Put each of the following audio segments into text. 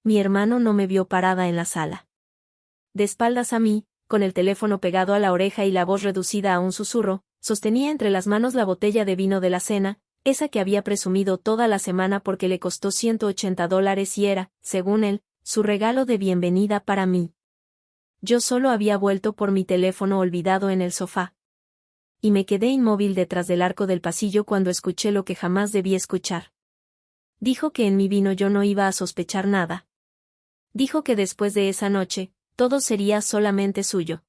mi hermano no me vio parada en la sala. De espaldas a mí, con el teléfono pegado a la oreja y la voz reducida a un susurro, sostenía entre las manos la botella de vino de la cena, esa que había presumido toda la semana porque le costó $180 y era, según él, su regalo de bienvenida para mí. Yo solo había vuelto por mi teléfono olvidado en el sofá. Y me quedé inmóvil detrás del arco del pasillo cuando escuché lo que jamás debí escuchar. Dijo que en mi vino yo no iba a sospechar nada. Dijo que después de esa noche, todo sería solamente suyo.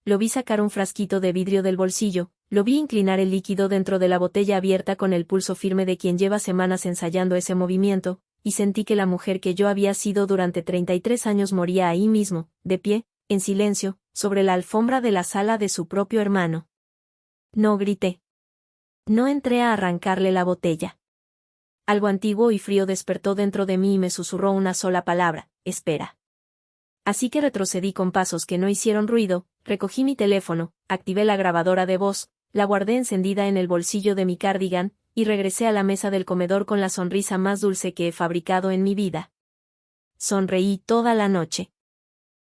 Lo vi sacar un frasquito de vidrio del bolsillo, lo vi inclinar el líquido dentro de la botella abierta con el pulso firme de quien lleva semanas ensayando ese movimiento, y sentí que la mujer que yo había sido durante 33 años moría ahí mismo, de pie, en silencio, sobre la alfombra de la sala de su propio hermano. No grité. No entré a arrancarle la botella. Algo antiguo y frío despertó dentro de mí y me susurró una sola palabra: espera. Así que retrocedí con pasos que no hicieron ruido, recogí mi teléfono, activé la grabadora de voz, la guardé encendida en el bolsillo de mi cardigan, y regresé a la mesa del comedor con la sonrisa más dulce que he fabricado en mi vida. Sonreí toda la noche.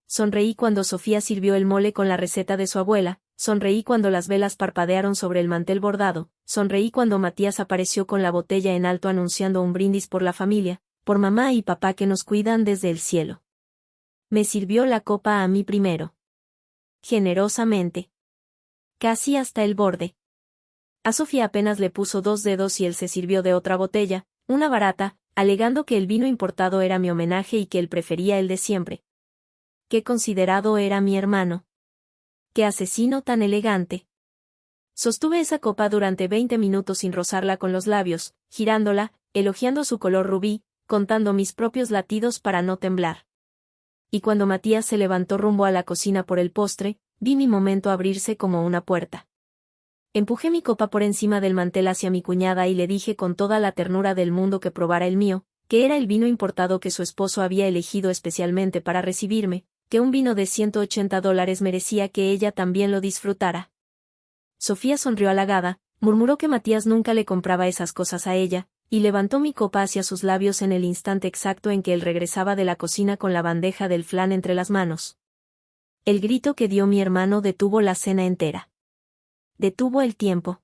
Sonreí cuando Sofía sirvió el mole con la receta de su abuela, sonreí cuando las velas parpadearon sobre el mantel bordado, sonreí cuando Matías apareció con la botella en alto anunciando un brindis por la familia, por mamá y papá que nos cuidan desde el cielo. Me sirvió la copa a mí primero. Generosamente. Casi hasta el borde. A Sofía apenas le puso 2 dedos y él se sirvió de otra botella, una barata, alegando que el vino importado era mi homenaje y que él prefería el de siempre. Qué considerado era mi hermano. Qué asesino tan elegante. Sostuve esa copa durante 20 minutos sin rozarla con los labios, girándola, elogiando su color rubí, contando mis propios latidos para no temblar. Y cuando Matías se levantó rumbo a la cocina por el postre, vi mi momento abrirse como una puerta. Empujé mi copa por encima del mantel hacia mi cuñada y le dije con toda la ternura del mundo que probara el mío, que era el vino importado que su esposo había elegido especialmente para recibirme, que un vino de $180 merecía que ella también lo disfrutara. Sofía sonrió halagada, murmuró que Matías nunca le compraba esas cosas a ella, y levantó mi copa hacia sus labios en el instante exacto en que él regresaba de la cocina con la bandeja del flan entre las manos. El grito que dio mi hermano detuvo la cena entera. Detuvo el tiempo.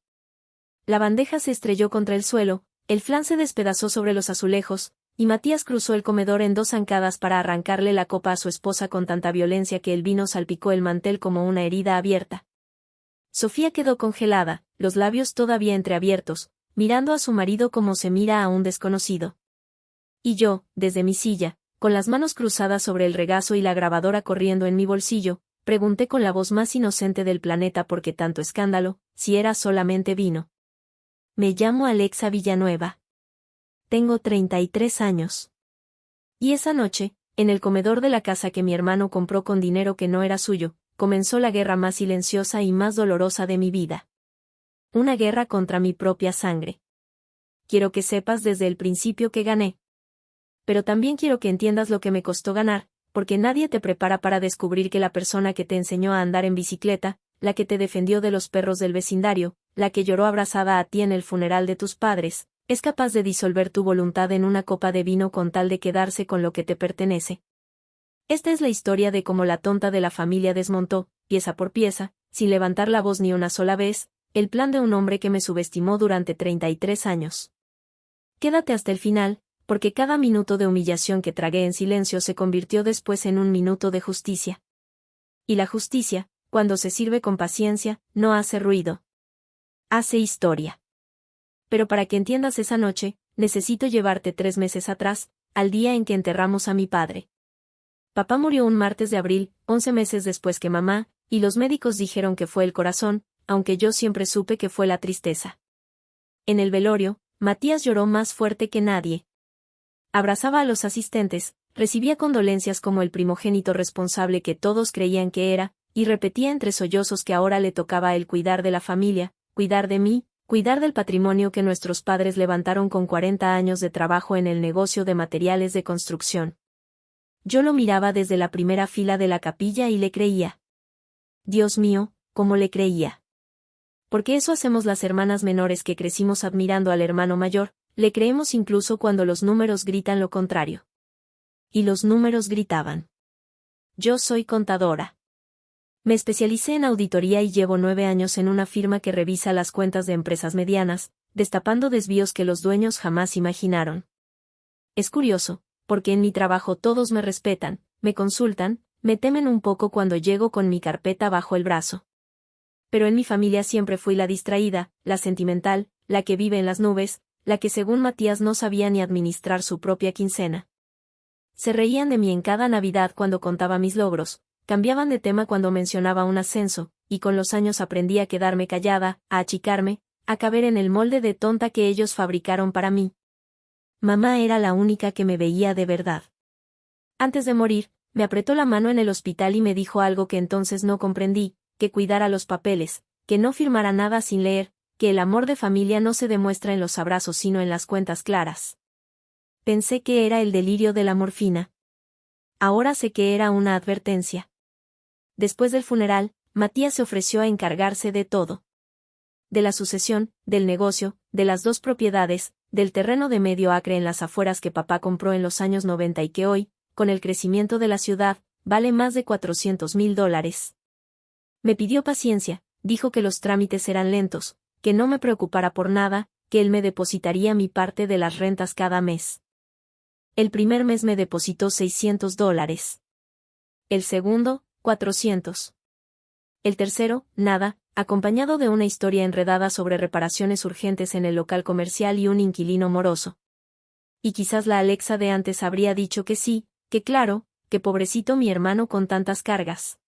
La bandeja se estrelló contra el suelo, el flan se despedazó sobre los azulejos, y Matías cruzó el comedor en 2 zancadas para arrancarle la copa a su esposa con tanta violencia que el vino salpicó el mantel como una herida abierta. Sofía quedó congelada, los labios todavía entreabiertos, mirando a su marido como se mira a un desconocido. Y yo, desde mi silla, con las manos cruzadas sobre el regazo y la grabadora corriendo en mi bolsillo, pregunté con la voz más inocente del planeta por qué tanto escándalo, si era solamente vino. Me llamo Alexa Villanueva. Tengo 33 años. Y esa noche, en el comedor de la casa que mi hermano compró con dinero que no era suyo, comenzó la guerra más silenciosa y más dolorosa de mi vida. Una guerra contra mi propia sangre. Quiero que sepas desde el principio que gané. Pero también quiero que entiendas lo que me costó ganar, porque nadie te prepara para descubrir que la persona que te enseñó a andar en bicicleta, la que te defendió de los perros del vecindario, la que lloró abrazada a ti en el funeral de tus padres, es capaz de disolver tu voluntad en una copa de vino con tal de quedarse con lo que te pertenece. Esta es la historia de cómo la tonta de la familia desmontó, pieza por pieza, sin levantar la voz ni una sola vez, el plan de un hombre que me subestimó durante 33 años. Quédate hasta el final, porque cada minuto de humillación que tragué en silencio se convirtió después en un minuto de justicia. Y la justicia, cuando se sirve con paciencia, no hace ruido. Hace historia. Pero para que entiendas esa noche, necesito llevarte 3 meses atrás, al día en que enterramos a mi padre. Papá murió un martes de abril, 11 meses después que mamá, y los médicos dijeron que fue el corazón, aunque yo siempre supe que fue la tristeza. En el velorio, Matías lloró más fuerte que nadie. Abrazaba a los asistentes, recibía condolencias como el primogénito responsable que todos creían que era, y repetía entre sollozos que ahora le tocaba a él cuidar de la familia, cuidar de mí, cuidar del patrimonio que nuestros padres levantaron con 40 años de trabajo en el negocio de materiales de construcción. Yo lo miraba desde la primera fila de la capilla y le creía. Dios mío, cómo le creía. Porque eso hacemos las hermanas menores que crecimos admirando al hermano mayor, le creemos incluso cuando los números gritan lo contrario. Y los números gritaban. Yo soy contadora. Me especialicé en auditoría y llevo 9 años en una firma que revisa las cuentas de empresas medianas, destapando desvíos que los dueños jamás imaginaron. Es curioso, porque en mi trabajo todos me respetan, me consultan, me temen un poco cuando llego con mi carpeta bajo el brazo. Pero en mi familia siempre fui la distraída, la sentimental, la que vive en las nubes, la que según Matías no sabía ni administrar su propia quincena. Se reían de mí en cada Navidad cuando contaba mis logros, cambiaban de tema cuando mencionaba un ascenso, y con los años aprendí a quedarme callada, a achicarme, a caber en el molde de tonta que ellos fabricaron para mí. Mamá era la única que me veía de verdad. Antes de morir, me apretó la mano en el hospital y me dijo algo que entonces no comprendí, que cuidara los papeles, que no firmara nada sin leer, que el amor de familia no se demuestra en los abrazos sino en las cuentas claras. Pensé que era el delirio de la morfina. Ahora sé que era una advertencia. Después del funeral, Matías se ofreció a encargarse de todo. De la sucesión, del negocio, de las 2 propiedades, del terreno de medio acre en las afueras que papá compró en los años 90 y que hoy, con el crecimiento de la ciudad, vale más de $400,000. Me pidió paciencia, dijo que los trámites eran lentos, que no me preocupara por nada, que él me depositaría mi parte de las rentas cada mes. El primer mes me depositó $600. El segundo, 400. El tercero, nada, acompañado de una historia enredada sobre reparaciones urgentes en el local comercial y un inquilino moroso. Y quizás la Alexa de antes habría dicho que sí, que claro, que pobrecito mi hermano con tantas cargas.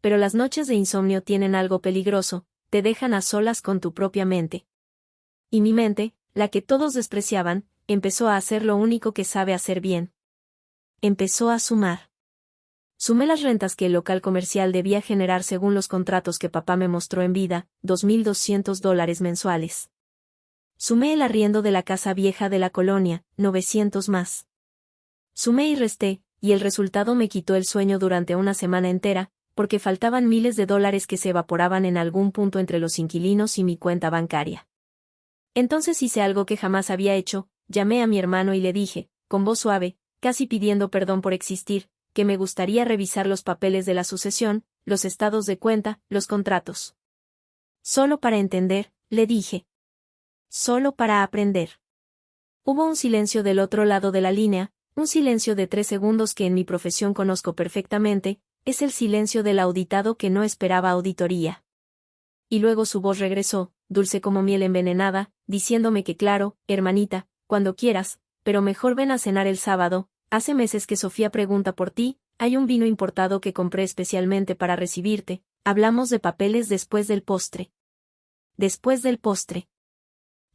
Pero las noches de insomnio tienen algo peligroso, te dejan a solas con tu propia mente. Y mi mente, la que todos despreciaban, empezó a hacer lo único que sabe hacer bien. Empezó a sumar. Sumé las rentas que el local comercial debía generar según los contratos que papá me mostró en vida, $2,200 mensuales. Sumé el arriendo de la casa vieja de la colonia, 900 más. Sumé y resté, y el resultado me quitó el sueño durante una semana entera, porque faltaban miles de dólares que se evaporaban en algún punto entre los inquilinos y mi cuenta bancaria. Entonces hice algo que jamás había hecho, llamé a mi hermano y le dije, con voz suave, casi pidiendo perdón por existir, que me gustaría revisar los papeles de la sucesión, los estados de cuenta, los contratos. Solo para entender, le dije. Solo para aprender. Hubo un silencio del otro lado de la línea, un silencio de 3 segundos que en mi profesión conozco perfectamente, es el silencio del auditado que no esperaba auditoría. Y luego su voz regresó, dulce como miel envenenada, diciéndome que claro, hermanita, cuando quieras, pero mejor ven a cenar el sábado. Hace meses que Sofía pregunta por ti, hay un vino importado que compré especialmente para recibirte, hablamos de papeles después del postre. Después del postre.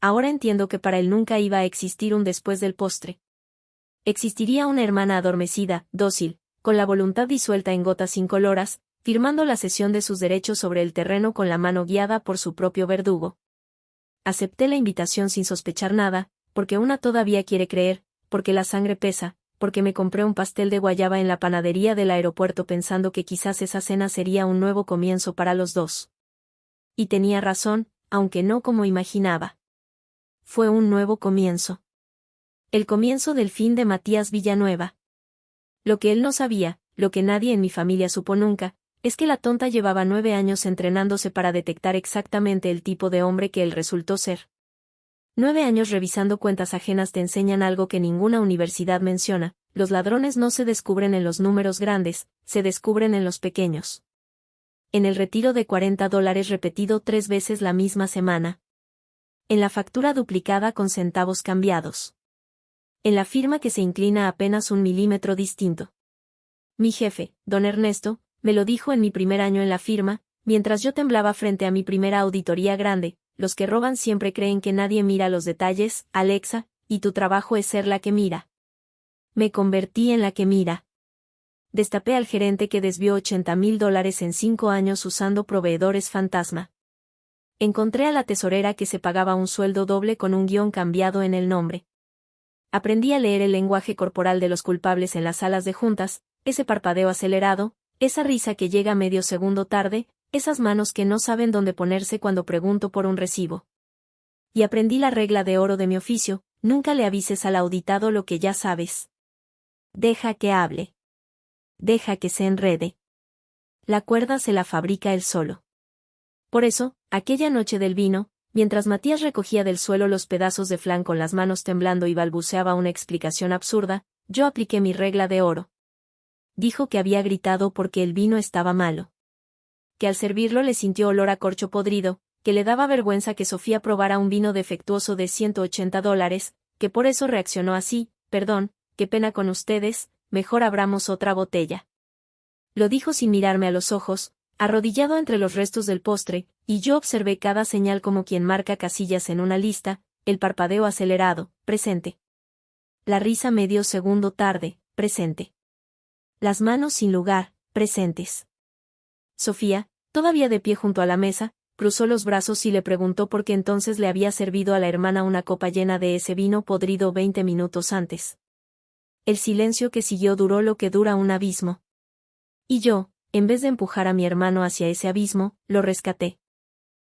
Ahora entiendo que para él nunca iba a existir un después del postre. Existiría una hermana adormecida, dócil, con la voluntad disuelta en gotas incoloras, firmando la cesión de sus derechos sobre el terreno con la mano guiada por su propio verdugo. Acepté la invitación sin sospechar nada, porque una todavía quiere creer, porque la sangre pesa, porque me compré un pastel de guayaba en la panadería del aeropuerto pensando que quizás esa cena sería un nuevo comienzo para los dos. Y tenía razón, aunque no como imaginaba. Fue un nuevo comienzo. El comienzo del fin de Matías Villanueva. Lo que él no sabía, lo que nadie en mi familia supo nunca, es que la tonta llevaba 9 años entrenándose para detectar exactamente el tipo de hombre que él resultó ser. 9 años revisando cuentas ajenas te enseñan algo que ninguna universidad menciona: los ladrones no se descubren en los números grandes, se descubren en los pequeños. En el retiro de $40 repetido 3 veces la misma semana. En la factura duplicada con centavos cambiados. En la firma que se inclina apenas 1 milímetro distinto. Mi jefe, don Ernesto, me lo dijo en mi primer año en la firma, mientras yo temblaba frente a mi primera auditoría grande: los que roban siempre creen que nadie mira los detalles, Alexa, y tu trabajo es ser la que mira. Me convertí en la que mira. Destapé al gerente que desvió $80,000 en 5 años usando proveedores fantasma. Encontré a la tesorera que se pagaba un sueldo doble con un guión cambiado en el nombre. Aprendí a leer el lenguaje corporal de los culpables en las salas de juntas, ese parpadeo acelerado, esa risa que llega medio segundo tarde, esas manos que no saben dónde ponerse cuando pregunto por un recibo. Y aprendí la regla de oro de mi oficio: nunca le avises al auditado lo que ya sabes. Deja que hable. Deja que se enrede. La cuerda se la fabrica él solo. Por eso, aquella noche del vino, mientras Matías recogía del suelo los pedazos de flan con las manos temblando y balbuceaba una explicación absurda, yo apliqué mi regla de oro. Dijo que había gritado porque el vino estaba malo. Que al servirlo le sintió olor a corcho podrido, que le daba vergüenza que Sofía probara un vino defectuoso de $180, que por eso reaccionó así. Perdón, qué pena con ustedes, mejor abramos otra botella. Lo dijo sin mirarme a los ojos, arrodillado entre los restos del postre, y yo observé cada señal como quien marca casillas en una lista, el parpadeo acelerado, presente. La risa medio segundo tarde, presente. Las manos sin lugar, presentes. Sofía, todavía de pie junto a la mesa, cruzó los brazos y le preguntó por qué entonces le había servido a la hermana una copa llena de ese vino podrido 20 minutos antes. El silencio que siguió duró lo que dura un abismo. Y yo, en vez de empujar a mi hermano hacia ese abismo, lo rescaté.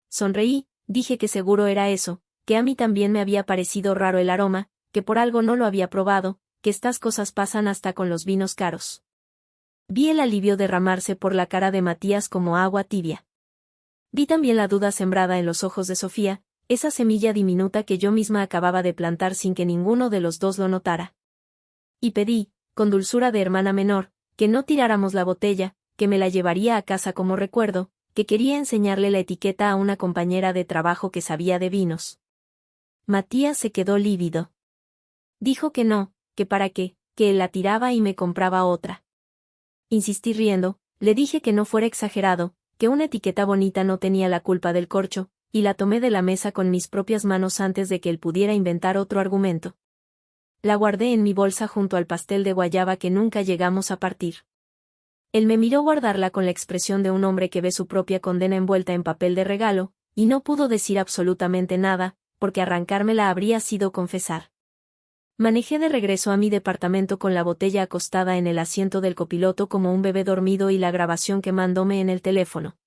Sonreí, dije que seguro era eso, que a mí también me había parecido raro el aroma, que por algo no lo había probado, que estas cosas pasan hasta con los vinos caros. Vi el alivio derramarse por la cara de Matías como agua tibia. Vi también la duda sembrada en los ojos de Sofía, esa semilla diminuta que yo misma acababa de plantar sin que ninguno de los dos lo notara. Y pedí, con dulzura de hermana menor, que no tiráramos la botella, que me la llevaría a casa como recuerdo, que quería enseñarle la etiqueta a una compañera de trabajo que sabía de vinos. Matías se quedó lívido. Dijo que no, que para qué, que él la tiraba y me compraba otra. Insistí riendo, le dije que no fuera exagerado, que una etiqueta bonita no tenía la culpa del corcho, y la tomé de la mesa con mis propias manos antes de que él pudiera inventar otro argumento. La guardé en mi bolsa junto al pastel de guayaba que nunca llegamos a partir. Él me miró guardarla con la expresión de un hombre que ve su propia condena envuelta en papel de regalo, y no pudo decir absolutamente nada, porque arrancármela habría sido confesar. Manejé de regreso a mi departamento con la botella acostada en el asiento del copiloto como un bebé dormido y la grabación que mandóme en el teléfono.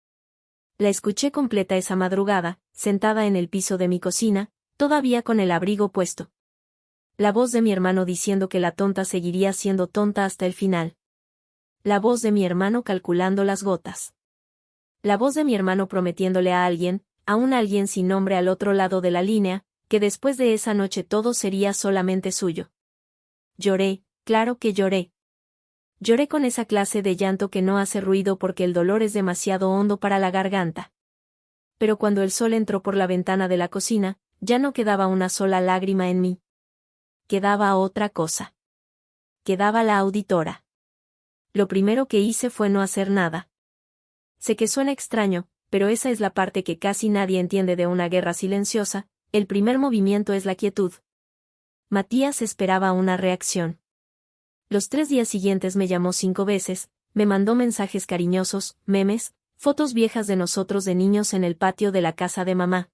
La escuché completa esa madrugada, sentada en el piso de mi cocina, todavía con el abrigo puesto. La voz de mi hermano diciendo que la tonta seguiría siendo tonta hasta el final. La voz de mi hermano calculando las gotas. La voz de mi hermano prometiéndole a un alguien sin nombre al otro lado de la línea, que después de esa noche todo sería solamente suyo. Lloré, claro que lloré. Lloré con esa clase de llanto que no hace ruido porque el dolor es demasiado hondo para la garganta. Pero cuando el sol entró por la ventana de la cocina, ya no quedaba una sola lágrima en mí. Quedaba otra cosa. Quedaba la auditora. Lo primero que hice fue no hacer nada. Sé que suena extraño, pero esa es la parte que casi nadie entiende de una guerra silenciosa. El primer movimiento es la quietud. Matías esperaba una reacción. Los 3 días siguientes me llamó 5 veces, me mandó mensajes cariñosos, memes, fotos viejas de nosotros de niños en el patio de la casa de mamá.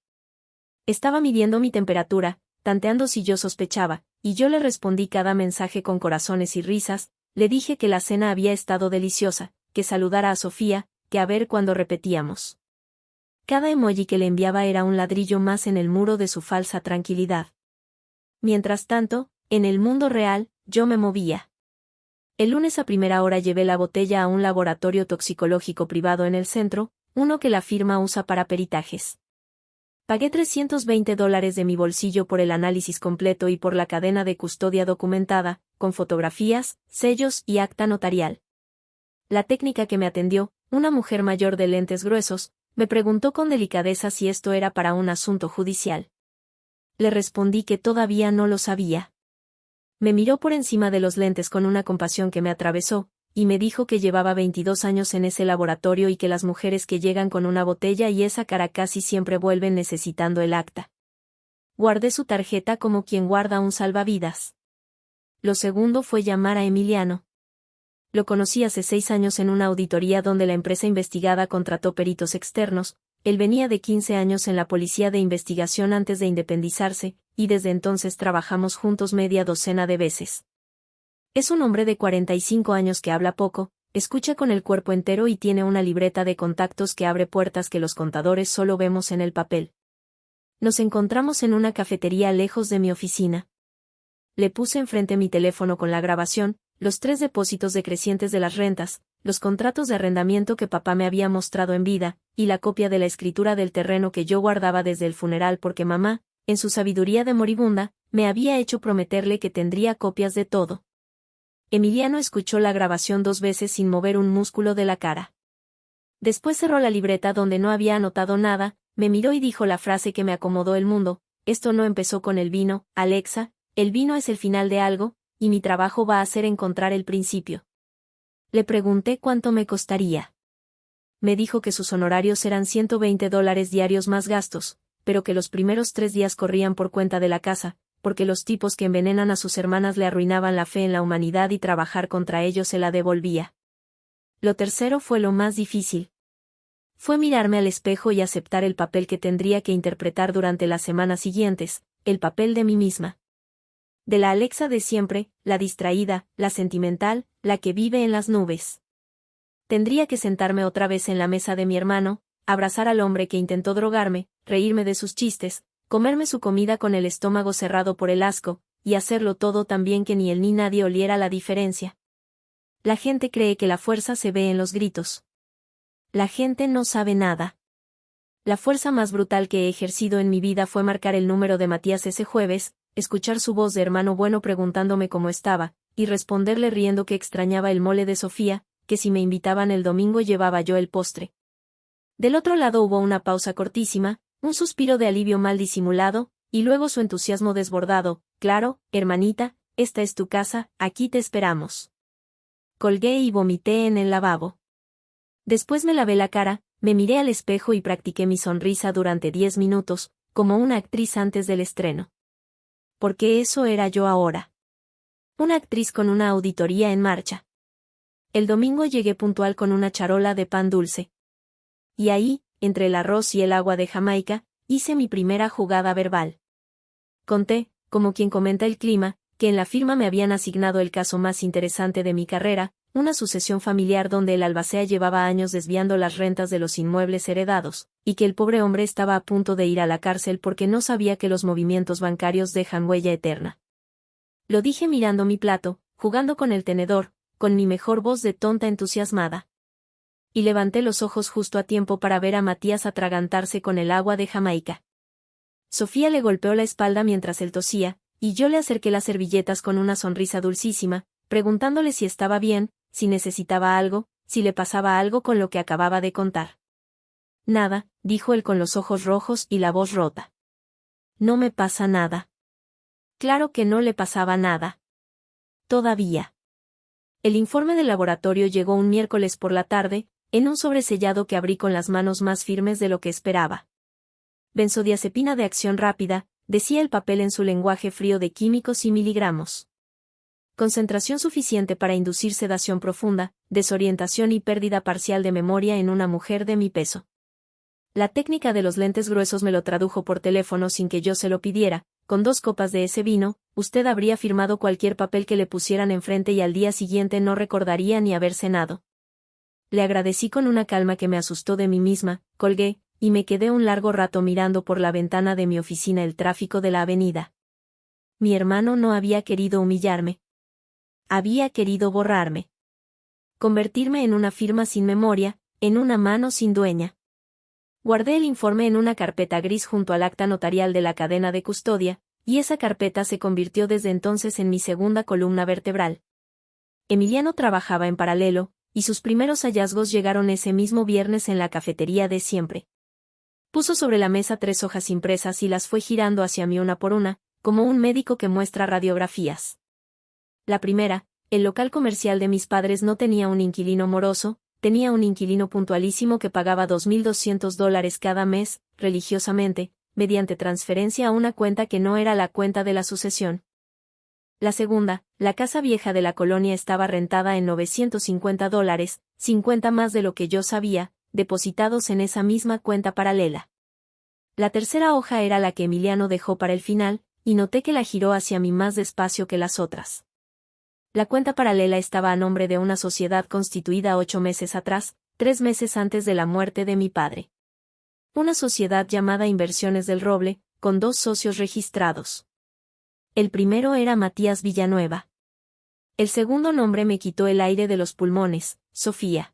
Estaba midiendo mi temperatura, tanteando si yo sospechaba, y yo le respondí cada mensaje con corazones y risas, le dije que la cena había estado deliciosa, que saludara a Sofía, que a ver cuándo repetíamos. Cada emoji que le enviaba era un ladrillo más en el muro de su falsa tranquilidad. Mientras tanto, en el mundo real, yo me movía. El lunes a primera hora llevé la botella a un laboratorio toxicológico privado en el centro, uno que la firma usa para peritajes. Pagué $320 de mi bolsillo por el análisis completo y por la cadena de custodia documentada, con fotografías, sellos y acta notarial. La técnica que me atendió, una mujer mayor de lentes gruesos, me preguntó con delicadeza si esto era para un asunto judicial. Le respondí que todavía no lo sabía. Me miró por encima de los lentes con una compasión que me atravesó, y me dijo que llevaba 22 años en ese laboratorio y que las mujeres que llegan con una botella y esa cara casi siempre vuelven necesitando el acta. Guardé su tarjeta como quien guarda un salvavidas. Lo segundo fue llamar a Emiliano. Lo conocí hace 6 años en una auditoría donde la empresa investigada contrató peritos externos. Él venía de 15 años en la policía de investigación antes de independizarse, y desde entonces trabajamos juntos media docena de veces. Es un hombre de 45 años que habla poco, escucha con el cuerpo entero y tiene una libreta de contactos que abre puertas que los contadores solo vemos en el papel. Nos encontramos en una cafetería lejos de mi oficina. Le puse enfrente mi teléfono con la grabación, los 3 depósitos decrecientes de las rentas, los contratos de arrendamiento que papá me había mostrado en vida, y la copia de la escritura del terreno que yo guardaba desde el funeral porque mamá, en su sabiduría de moribunda, me había hecho prometerle que tendría copias de todo. Emiliano escuchó la grabación 2 veces sin mover un músculo de la cara. Después cerró la libreta donde no había anotado nada, me miró y dijo la frase que me acomodó el mundo: esto no empezó con el vino, Alexa, el vino es el final de algo, y mi trabajo va a ser encontrar el principio. Le pregunté cuánto me costaría. Me dijo que sus honorarios eran $120 diarios más gastos, pero que los primeros 3 días corrían por cuenta de la casa, porque los tipos que envenenan a sus hermanas le arruinaban la fe en la humanidad y trabajar contra ellos se la devolvía. Lo tercero fue lo más difícil. Fue mirarme al espejo y aceptar el papel que tendría que interpretar durante las semanas siguientes, el papel de mí misma. De la Alexa de siempre, la distraída, la sentimental, la que vive en las nubes. Tendría que sentarme otra vez en la mesa de mi hermano, abrazar al hombre que intentó drogarme, reírme de sus chistes, comerme su comida con el estómago cerrado por el asco, y hacerlo todo tan bien que ni él ni nadie oliera la diferencia. La gente cree que la fuerza se ve en los gritos. La gente no sabe nada. La fuerza más brutal que he ejercido en mi vida fue marcar el número de Matías ese jueves, escuchar su voz de hermano bueno preguntándome cómo estaba, y responderle riendo que extrañaba el mole de Sofía, que si me invitaban el domingo llevaba yo el postre. Del otro lado hubo una pausa cortísima, un suspiro de alivio mal disimulado, y luego su entusiasmo desbordado: claro, hermanita, esta es tu casa, aquí te esperamos. Colgué y vomité en el lavabo. Después me lavé la cara, me miré al espejo y practiqué mi sonrisa durante 10 minutos, como una actriz antes del estreno. Porque eso era yo ahora. Una actriz con una auditoría en marcha. El domingo llegué puntual con una charola de pan dulce. Y ahí, entre el arroz y el agua de Jamaica, hice mi primera jugada verbal. Conté, como quien comenta el clima, que en la firma me habían asignado el caso más interesante de mi carrera, una sucesión familiar donde el albacea llevaba años desviando las rentas de los inmuebles heredados, y que el pobre hombre estaba a punto de ir a la cárcel porque no sabía que los movimientos bancarios dejan huella eterna. Lo dije mirando mi plato, jugando con el tenedor, con mi mejor voz de tonta entusiasmada. Y levanté los ojos justo a tiempo para ver a Matías atragantarse con el agua de Jamaica. Sofía le golpeó la espalda mientras él tosía, y yo le acerqué las servilletas con una sonrisa dulcísima, preguntándole si estaba bien, si necesitaba algo, si le pasaba algo con lo que acababa de contar. Nada, dijo él con los ojos rojos y la voz rota. No me pasa nada. Claro que no le pasaba nada. Todavía. El informe del laboratorio llegó un miércoles por la tarde, en un sobresellado que abrí con las manos más firmes de lo que esperaba. Benzodiazepina de acción rápida, decía el papel en su lenguaje frío de químicos y miligramos. Concentración suficiente para inducir sedación profunda, desorientación y pérdida parcial de memoria en una mujer de mi peso. La técnica de los lentes gruesos me lo tradujo por teléfono sin que yo se lo pidiera: con 2 copas de ese vino, usted habría firmado cualquier papel que le pusieran enfrente y al día siguiente no recordaría ni haber cenado. Le agradecí con una calma que me asustó de mí misma, colgué, y me quedé un largo rato mirando por la ventana de mi oficina el tráfico de la avenida. Mi hermano no había querido humillarme. Había querido borrarme. Convertirme en una firma sin memoria, en una mano sin dueña. Guardé el informe en una carpeta gris junto al acta notarial de la cadena de custodia, y esa carpeta se convirtió desde entonces en mi segunda columna vertebral. Emiliano trabajaba en paralelo, y sus primeros hallazgos llegaron ese mismo viernes en la cafetería de siempre. Puso sobre la mesa 3 hojas impresas y las fue girando hacia mí una por una, como un médico que muestra radiografías. La primera: el local comercial de mis padres no tenía un inquilino moroso, tenía un inquilino puntualísimo que pagaba $2,200 cada mes, religiosamente, mediante transferencia a una cuenta que no era la cuenta de la sucesión. La segunda: la casa vieja de la colonia estaba rentada en $950, 50 más de lo que yo sabía, depositados en esa misma cuenta paralela. La tercera hoja era la que Emiliano dejó para el final, y noté que la giró hacia mí más despacio que las otras. La cuenta paralela estaba a nombre de una sociedad constituida 8 meses atrás, 3 meses antes de la muerte de mi padre. Una sociedad llamada Inversiones del Roble, con 2 socios registrados. El primero era Matías Villanueva. El segundo nombre me quitó el aire de los pulmones, Sofía.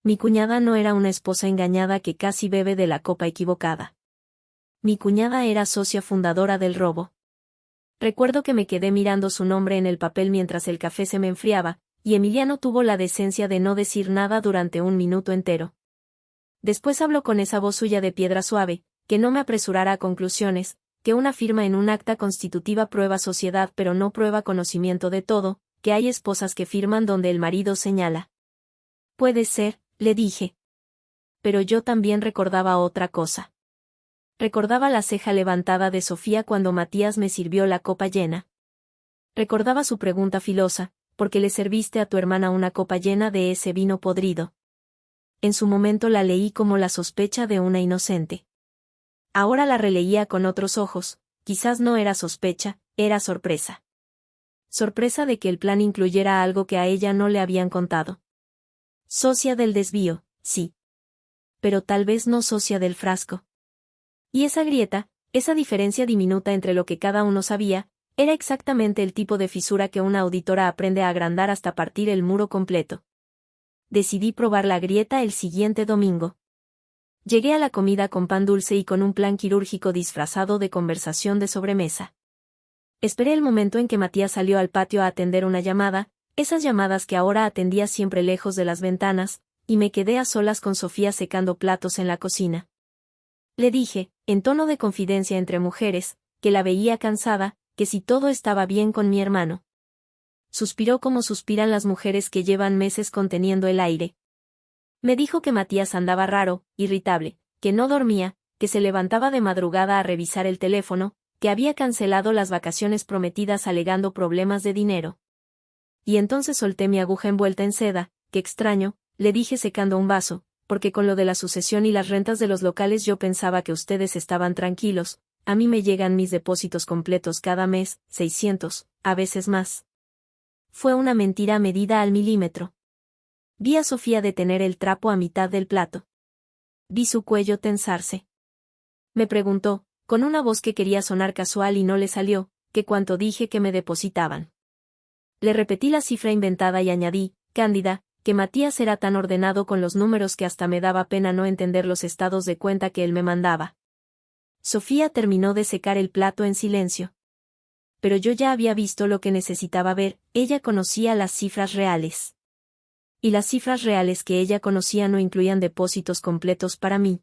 Mi cuñada no era una esposa engañada que casi bebe de la copa equivocada. Mi cuñada era socia fundadora del robo. Recuerdo que me quedé mirando su nombre en el papel mientras el café se me enfriaba, y Emiliano tuvo la decencia de no decir nada durante un minuto entero. Después habló con esa voz suya de piedra suave, que no me apresurara a conclusiones, que una firma en un acta constitutiva prueba sociedad pero no prueba conocimiento de todo, que hay esposas que firman donde el marido señala. Puede ser, le dije. Pero yo también recordaba otra cosa. Recordaba la ceja levantada de Sofía cuando Matías me sirvió la copa llena. Recordaba su pregunta filosa, ¿por qué le serviste a tu hermana una copa llena de ese vino podrido? En su momento la leí como la sospecha de una inocente. Ahora la releía con otros ojos, quizás no era sospecha, era sorpresa. Sorpresa de que el plan incluyera algo que a ella no le habían contado. Socia del desvío, sí. Pero tal vez no socia del frasco. Y esa grieta, esa diferencia diminuta entre lo que cada uno sabía, era exactamente el tipo de fisura que una auditora aprende a agrandar hasta partir el muro completo. Decidí probar la grieta el siguiente domingo. Llegué a la comida con pan dulce y con un plan quirúrgico disfrazado de conversación de sobremesa. Esperé el momento en que Matías salió al patio a atender una llamada, esas llamadas que ahora atendía siempre lejos de las ventanas, y me quedé a solas con Sofía secando platos en la cocina. Le dije, en tono de confidencia entre mujeres, que la veía cansada, que si todo estaba bien con mi hermano. Suspiró como suspiran las mujeres que llevan meses conteniendo el aire. Me dijo que Matías andaba raro, irritable, que no dormía, que se levantaba de madrugada a revisar el teléfono, que había cancelado las vacaciones prometidas alegando problemas de dinero. Y entonces solté mi aguja envuelta en seda, qué extraño, le dije secando un vaso, porque con lo de la sucesión y las rentas de los locales yo pensaba que ustedes estaban tranquilos, a mí me llegan mis depósitos completos cada mes, 600, a veces más. Fue una mentira medida al milímetro. Vi a Sofía detener el trapo a mitad del plato. Vi su cuello tensarse. Me preguntó, con una voz que quería sonar casual y no le salió, que cuánto dije que me depositaban. Le repetí la cifra inventada y añadí, cándida, que Matías era tan ordenado con los números que hasta me daba pena no entender los estados de cuenta que él me mandaba. Sofía terminó de secar el plato en silencio. Pero yo ya había visto lo que necesitaba ver, ella conocía las cifras reales. Y las cifras reales que ella conocía no incluían depósitos completos para mí.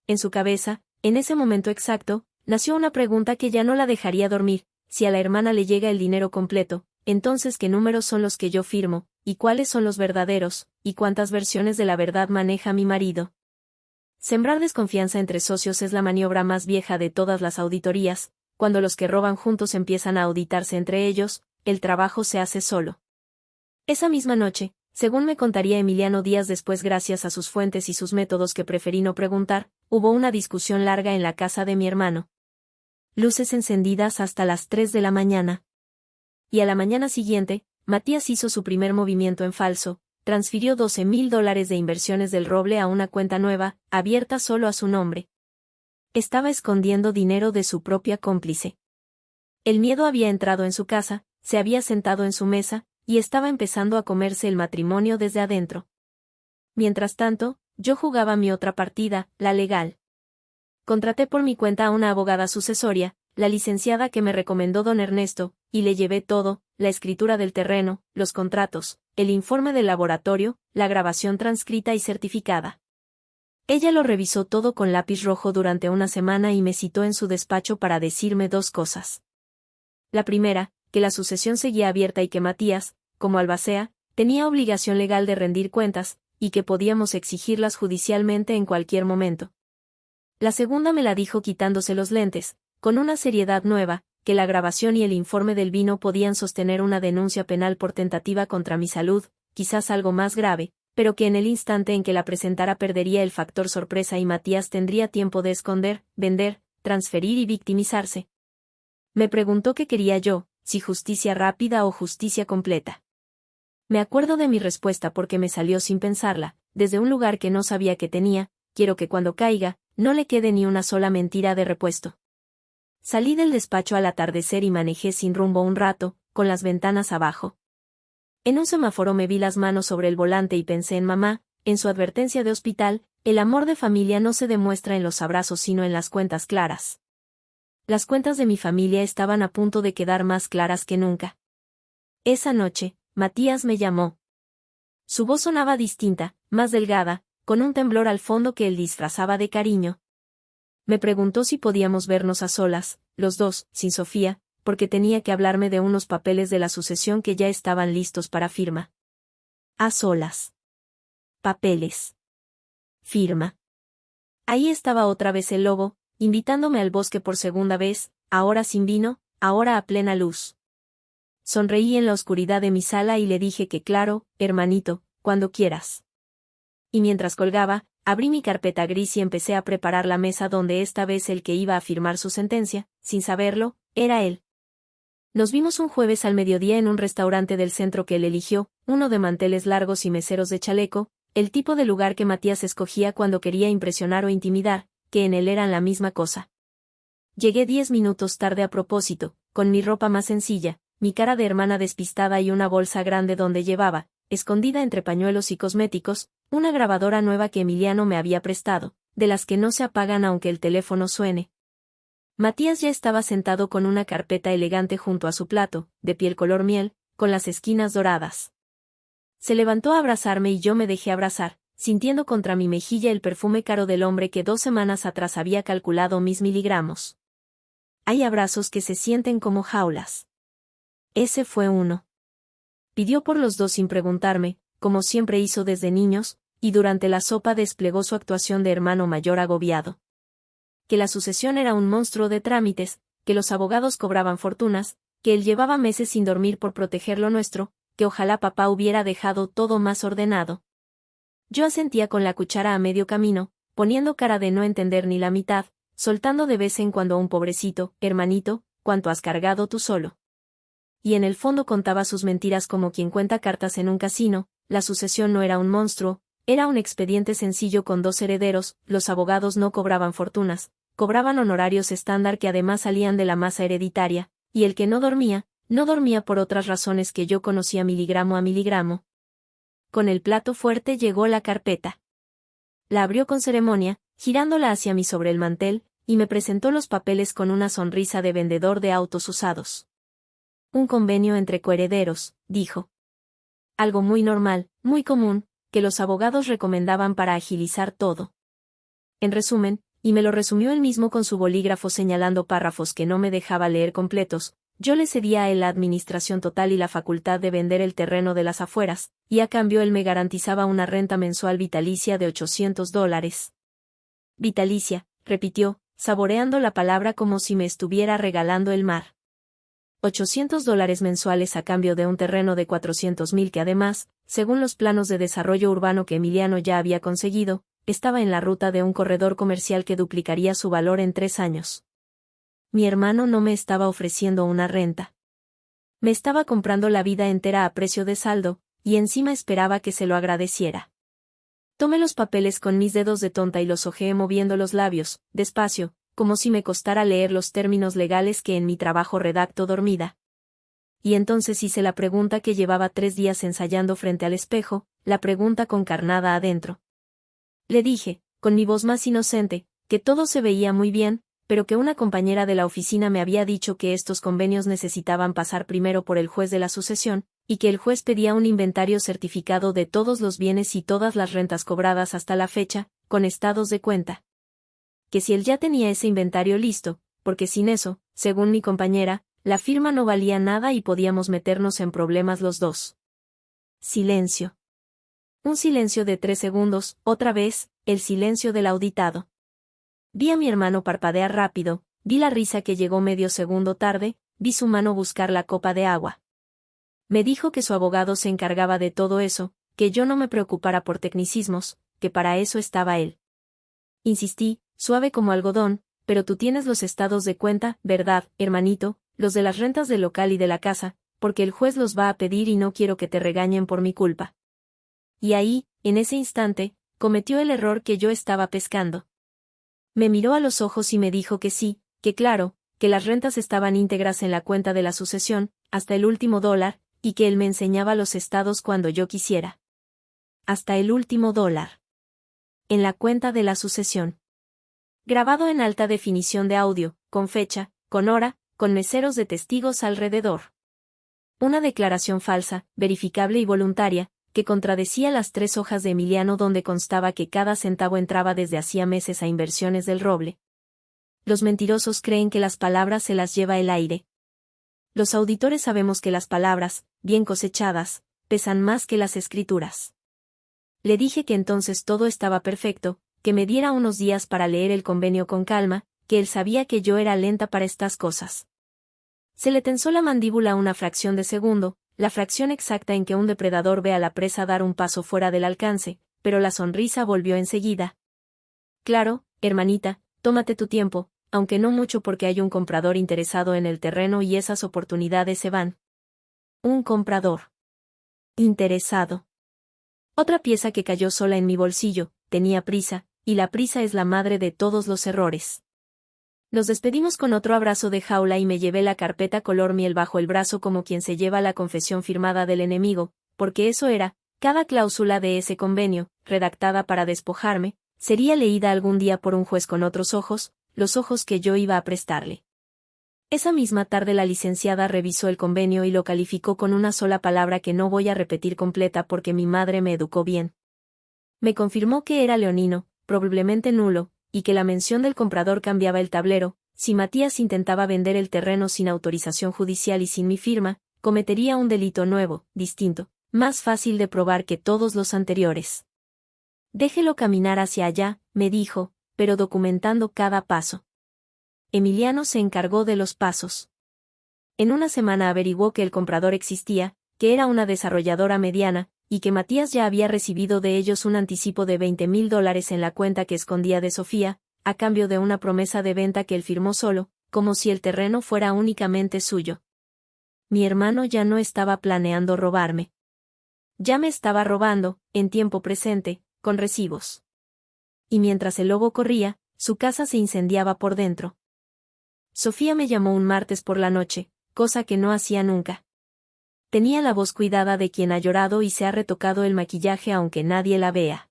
En su cabeza, en ese momento exacto, nació una pregunta que ya no la dejaría dormir: si a la hermana le llega el dinero completo, entonces ¿qué números son los que yo firmo, y cuáles son los verdaderos, y cuántas versiones de la verdad maneja mi marido? Sembrar desconfianza entre socios es la maniobra más vieja de todas las auditorías. Cuando los que roban juntos empiezan a auditarse entre ellos, el trabajo se hace solo. Esa misma noche, según me contaría Emiliano días después gracias a sus fuentes y sus métodos que preferí no preguntar, hubo una discusión larga en la casa de mi hermano. Luces encendidas hasta las 3 de la mañana. Y a la mañana siguiente, Matías hizo su primer movimiento en falso, transfirió $12,000 de inversiones del roble a una cuenta nueva, abierta solo a su nombre. Estaba escondiendo dinero de su propia cómplice. El miedo había entrado en su casa, se había sentado en su mesa, y estaba empezando a comerse el matrimonio desde adentro. Mientras tanto, yo jugaba mi otra partida, la legal. Contraté por mi cuenta a una abogada sucesoria, la licenciada que me recomendó don Ernesto, y le llevé todo: la escritura del terreno, los contratos, el informe del laboratorio, la grabación transcrita y certificada. Ella lo revisó todo con lápiz rojo durante una semana y me citó en su despacho para decirme dos cosas. La primera, que la sucesión seguía abierta y que Matías, como albacea, tenía obligación legal de rendir cuentas, y que podíamos exigirlas judicialmente en cualquier momento. La segunda me la dijo quitándose los lentes, con una seriedad nueva, que la grabación y el informe del vino podían sostener una denuncia penal por tentativa contra mi salud, quizás algo más grave, pero que en el instante en que la presentara perdería el factor sorpresa y Matías tendría tiempo de esconder, vender, transferir y victimizarse. Me preguntó qué quería yo, si justicia rápida o justicia completa. Me acuerdo de mi respuesta porque me salió sin pensarla, desde un lugar que no sabía que tenía: quiero que cuando caiga, no le quede ni una sola mentira de repuesto. Salí del despacho al atardecer y manejé sin rumbo un rato, con las ventanas abajo. En un semáforo me vi las manos sobre el volante y pensé en mamá, en su advertencia de hospital: el amor de familia no se demuestra en los abrazos sino en las cuentas claras. Las cuentas de mi familia estaban a punto de quedar más claras que nunca. Esa noche, Matías me llamó. Su voz sonaba distinta, más delgada, con un temblor al fondo que él disfrazaba de cariño. Me preguntó si podíamos vernos a solas, los dos, sin Sofía, porque tenía que hablarme de unos papeles de la sucesión que ya estaban listos para firma. A solas. Papeles. Firma. Ahí estaba otra vez el lobo, invitándome al bosque por segunda vez, ahora sin vino, ahora a plena luz. Sonreí en la oscuridad de mi sala y le dije que claro, hermanito, cuando quieras. Y mientras colgaba, abrí mi carpeta gris y empecé a preparar la mesa donde esta vez el que iba a firmar su sentencia, sin saberlo, era él. Nos vimos un jueves al mediodía en un restaurante del centro que él eligió, uno de manteles largos y meseros de chaleco, el tipo de lugar que Matías escogía cuando quería impresionar o intimidar, que en él eran la misma cosa. Llegué 10 minutos tarde a propósito, con mi ropa más sencilla, mi cara de hermana despistada y una bolsa grande donde llevaba, escondida entre pañuelos y cosméticos, una grabadora nueva que Emiliano me había prestado, de las que no se apagan aunque el teléfono suene. Matías ya estaba sentado con una carpeta elegante junto a su plato, de piel color miel, con las esquinas doradas. Se levantó a abrazarme y yo me dejé abrazar, sintiendo contra mi mejilla el perfume caro del hombre que 2 semanas atrás había calculado mis miligramos. Hay abrazos que se sienten como jaulas. Ese fue uno. Pidió por los dos sin preguntarme, como siempre hizo desde niños, y durante la sopa desplegó su actuación de hermano mayor agobiado. Que la sucesión era un monstruo de trámites, que los abogados cobraban fortunas, que él llevaba meses sin dormir por proteger lo nuestro, que ojalá papá hubiera dejado todo más ordenado. Yo asentía con la cuchara a medio camino, poniendo cara de no entender ni la mitad, soltando de vez en cuando un pobrecito, hermanito, cuánto has cargado tú solo. Y en el fondo contaba sus mentiras como quien cuenta cartas en un casino: la sucesión no era un monstruo, era un expediente sencillo con 2 herederos, los abogados no cobraban fortunas, cobraban honorarios estándar que además salían de la masa hereditaria, y el que no dormía por otras razones que yo conocía miligramo a miligramo. Con el plato fuerte llegó la carpeta. La abrió con ceremonia, girándola hacia mí sobre el mantel, y me presentó los papeles con una sonrisa de vendedor de autos usados. Un convenio entre coherederos, dijo. Algo muy normal, muy común, que los abogados recomendaban para agilizar todo. En resumen, y me lo resumió él mismo con su bolígrafo señalando párrafos que no me dejaba leer completos, yo le cedía a él la administración total y la facultad de vender el terreno de las afueras, y a cambio él me garantizaba una renta mensual vitalicia de $800. Vitalicia, repitió, saboreando la palabra como si me estuviera regalando el mar. $800 mensuales a cambio de un terreno de 400.000 que además, según los planos de desarrollo urbano que Emiliano ya había conseguido, estaba en la ruta de un corredor comercial que duplicaría su valor en 3 años. Mi hermano no me estaba ofreciendo una renta. Me estaba comprando la vida entera a precio de saldo, y encima esperaba que se lo agradeciera. Tomé los papeles con mis dedos de tonta y los hojeé moviendo los labios, despacio, como si me costara leer los términos legales que en mi trabajo redacto dormida. Y entonces hice la pregunta que llevaba 3 días ensayando frente al espejo, la pregunta con carnada adentro. Le dije, con mi voz más inocente, que todo se veía muy bien, pero que una compañera de la oficina me había dicho que estos convenios necesitaban pasar primero por el juez de la sucesión, y que el juez pedía un inventario certificado de todos los bienes y todas las rentas cobradas hasta la fecha, con estados de cuenta. Que si él ya tenía ese inventario listo, porque sin eso, según mi compañera, la firma no valía nada y podíamos meternos en problemas los dos. Silencio. Un silencio de 3 segundos, otra vez, el silencio del auditado. Vi a mi hermano parpadear rápido, vi la risa que llegó medio segundo tarde, vi su mano buscar la copa de agua. Me dijo que su abogado se encargaba de todo eso, que yo no me preocupara por tecnicismos, que para eso estaba él. Insistí, suave como algodón, pero tú tienes los estados de cuenta, ¿verdad, hermanito? Los de las rentas del local y de la casa, porque el juez los va a pedir y no quiero que te regañen por mi culpa. Y ahí, en ese instante, cometió el error que yo estaba pescando. Me miró a los ojos y me dijo que sí, que claro, que las rentas estaban íntegras en la cuenta de la sucesión, hasta el último dólar, y que él me enseñaba los estados cuando yo quisiera. Hasta el último dólar. En la cuenta de la sucesión. Grabado en alta definición de audio, con fecha, con hora, con meseros de testigos alrededor. Una declaración falsa, verificable y voluntaria, que contradecía las 3 hojas de Emiliano donde constaba que cada centavo entraba desde hacía meses a Inversiones del Roble. Los mentirosos creen que las palabras se las lleva el aire. Los auditores sabemos que las palabras, bien cosechadas, pesan más que las escrituras. Le dije que entonces todo estaba perfecto, que me diera unos días para leer el convenio con calma, que él sabía que yo era lenta para estas cosas. Se le tensó la mandíbula una fracción de segundo, la fracción exacta en que un depredador ve a la presa dar un paso fuera del alcance, pero la sonrisa volvió enseguida. Claro, hermanita, tómate tu tiempo, aunque no mucho porque hay un comprador interesado en el terreno y esas oportunidades se van. Un comprador interesado. Otra pieza que cayó sola en mi bolsillo, tenía prisa, y la prisa es la madre de todos los errores. Nos despedimos con otro abrazo de jaula y me llevé la carpeta color miel bajo el brazo como quien se lleva la confesión firmada del enemigo, porque eso era, cada cláusula de ese convenio, redactada para despojarme, sería leída algún día por un juez con otros ojos, los ojos que yo iba a prestarle. Esa misma tarde la licenciada revisó el convenio y lo calificó con una sola palabra que no voy a repetir completa porque mi madre me educó bien. Me confirmó que era leonino, probablemente nulo, y que la mención del comprador cambiaba el tablero. Si Matías intentaba vender el terreno sin autorización judicial y sin mi firma, cometería un delito nuevo, distinto, más fácil de probar que todos los anteriores. Déjelo caminar hacia allá, me dijo, pero documentando cada paso. Emiliano se encargó de los pasos. En una semana averiguó que el comprador existía, que era una desarrolladora mediana, y que Matías ya había recibido de ellos un anticipo de $20,000 en la cuenta que escondía de Sofía, a cambio de una promesa de venta que él firmó solo, como si el terreno fuera únicamente suyo. Mi hermano ya no estaba planeando robarme. Ya me estaba robando, en tiempo presente, con recibos. Y mientras el lobo corría, su casa se incendiaba por dentro. Sofía me llamó un martes por la noche, cosa que no hacía nunca. Tenía la voz cuidada de quien ha llorado y se ha retocado el maquillaje aunque nadie la vea.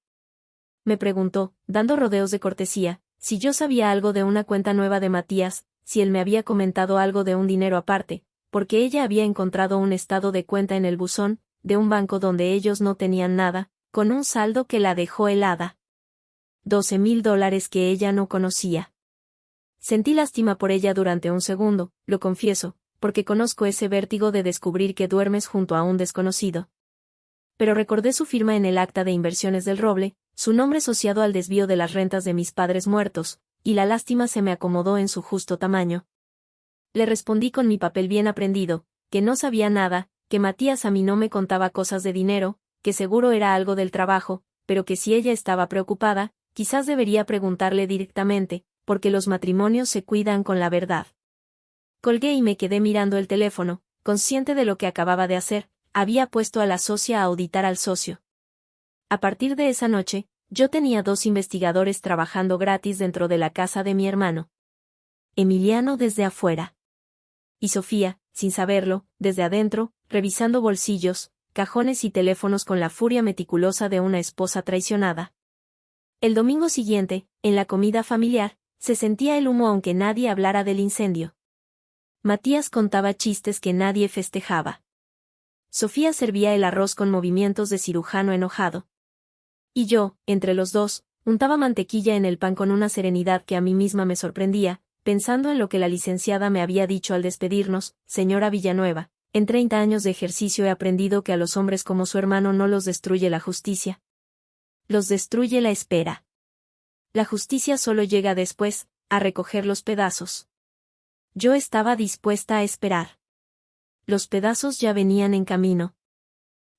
Me preguntó, dando rodeos de cortesía, si yo sabía algo de una cuenta nueva de Matías, si él me había comentado algo de un dinero aparte, porque ella había encontrado un estado de cuenta en el buzón, de un banco donde ellos no tenían nada, con un saldo que la dejó helada. $12,000 que ella no conocía. Sentí lástima por ella durante un segundo, lo confieso, porque conozco ese vértigo de descubrir que duermes junto a un desconocido. Pero recordé su firma en el acta de Inversiones del Roble, su nombre asociado al desvío de las rentas de mis padres muertos, y la lástima se me acomodó en su justo tamaño. Le respondí con mi papel bien aprendido, que no sabía nada, que Matías a mí no me contaba cosas de dinero, que seguro era algo del trabajo, pero que si ella estaba preocupada, quizás debería preguntarle directamente, porque los matrimonios se cuidan con la verdad. Colgué y me quedé mirando el teléfono, consciente de lo que acababa de hacer, había puesto a la socia a auditar al socio. A partir de esa noche, yo tenía 2 investigadores trabajando gratis dentro de la casa de mi hermano. Emiliano desde afuera. Y Sofía, sin saberlo, desde adentro, revisando bolsillos, cajones y teléfonos con la furia meticulosa de una esposa traicionada. El domingo siguiente, en la comida familiar, se sentía el humo aunque nadie hablara del incendio. Matías contaba chistes que nadie festejaba. Sofía servía el arroz con movimientos de cirujano enojado. Y yo, entre los dos, untaba mantequilla en el pan con una serenidad que a mí misma me sorprendía, pensando en lo que la licenciada me había dicho al despedirnos: señora Villanueva, en 30 años de ejercicio he aprendido que a los hombres como su hermano no los destruye la justicia. Los destruye la espera. La justicia solo llega después, a recoger los pedazos. Yo estaba dispuesta a esperar. Los pedazos ya venían en camino.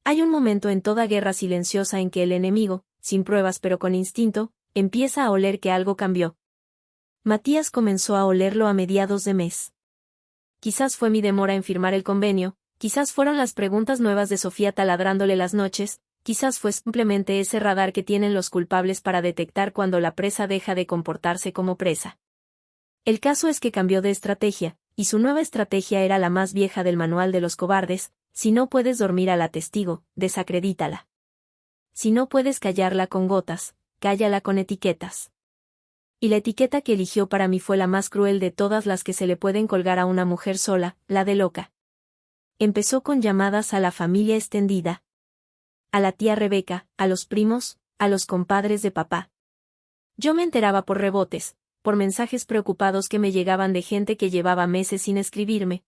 Hay un momento en toda guerra silenciosa en que el enemigo, sin pruebas pero con instinto, empieza a oler que algo cambió. Matías comenzó a olerlo a mediados de mes. Quizás fue mi demora en firmar el convenio, quizás fueron las preguntas nuevas de Sofía taladrándole las noches, quizás fue simplemente ese radar que tienen los culpables para detectar cuando la presa deja de comportarse como presa. El caso es que cambió de estrategia, y su nueva estrategia era la más vieja del manual de los cobardes: Si no puedes dormir a la testigo, desacredítala. Si no puedes callarla con gotas, cállala con etiquetas. Y la etiqueta que eligió para mí fue la más cruel de todas las que se le pueden colgar a una mujer sola, la de loca. Empezó con llamadas a la familia extendida. A la tía Rebeca, a los primos, a los compadres de papá. Yo me enteraba por rebotes, por mensajes preocupados que me llegaban de gente que llevaba meses sin escribirme.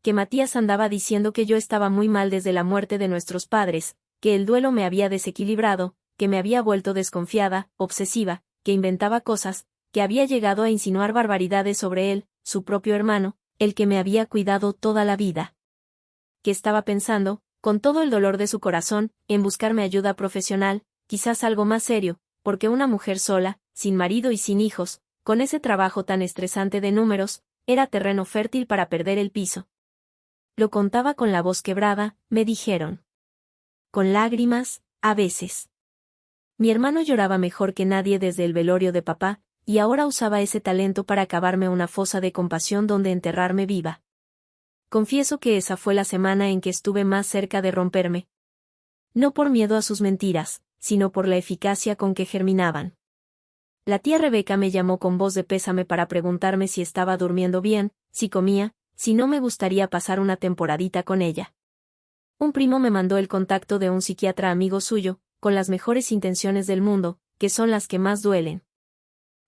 Que Matías andaba diciendo que yo estaba muy mal desde la muerte de nuestros padres, que el duelo me había desequilibrado, que me había vuelto desconfiada, obsesiva, que inventaba cosas, que había llegado a insinuar barbaridades sobre él, su propio hermano, el que me había cuidado toda la vida. Que estaba pensando, con todo el dolor de su corazón, en buscarme ayuda profesional, quizás algo más serio, porque una mujer sola, sin marido y sin hijos, con ese trabajo tan estresante de números, era terreno fértil para perder el piso. Lo contaba con la voz quebrada, me dijeron. Con lágrimas, a veces. Mi hermano lloraba mejor que nadie desde el velorio de papá, y ahora usaba ese talento para cavarme una fosa de compasión donde enterrarme viva. Confieso que esa fue la semana en que estuve más cerca de romperme. No por miedo a sus mentiras, sino por la eficacia con que germinaban. La tía Rebeca me llamó con voz de pésame para preguntarme si estaba durmiendo bien, si comía, si no me gustaría pasar una temporadita con ella. Un primo me mandó el contacto de un psiquiatra amigo suyo, con las mejores intenciones del mundo, que son las que más duelen.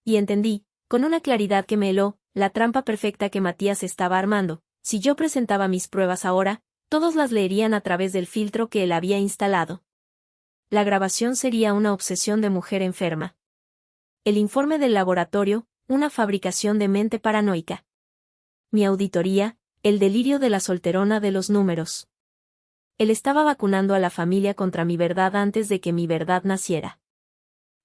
Y entendí, con una claridad que me heló, la trampa perfecta que Matías estaba armando. Si yo presentaba mis pruebas ahora, todos las leerían a través del filtro que él había instalado. La grabación sería una obsesión de mujer enferma. El informe del laboratorio, una fabricación de mente paranoica. Mi auditoría, el delirio de la solterona de los números. Él estaba vacunando a la familia contra mi verdad antes de que mi verdad naciera.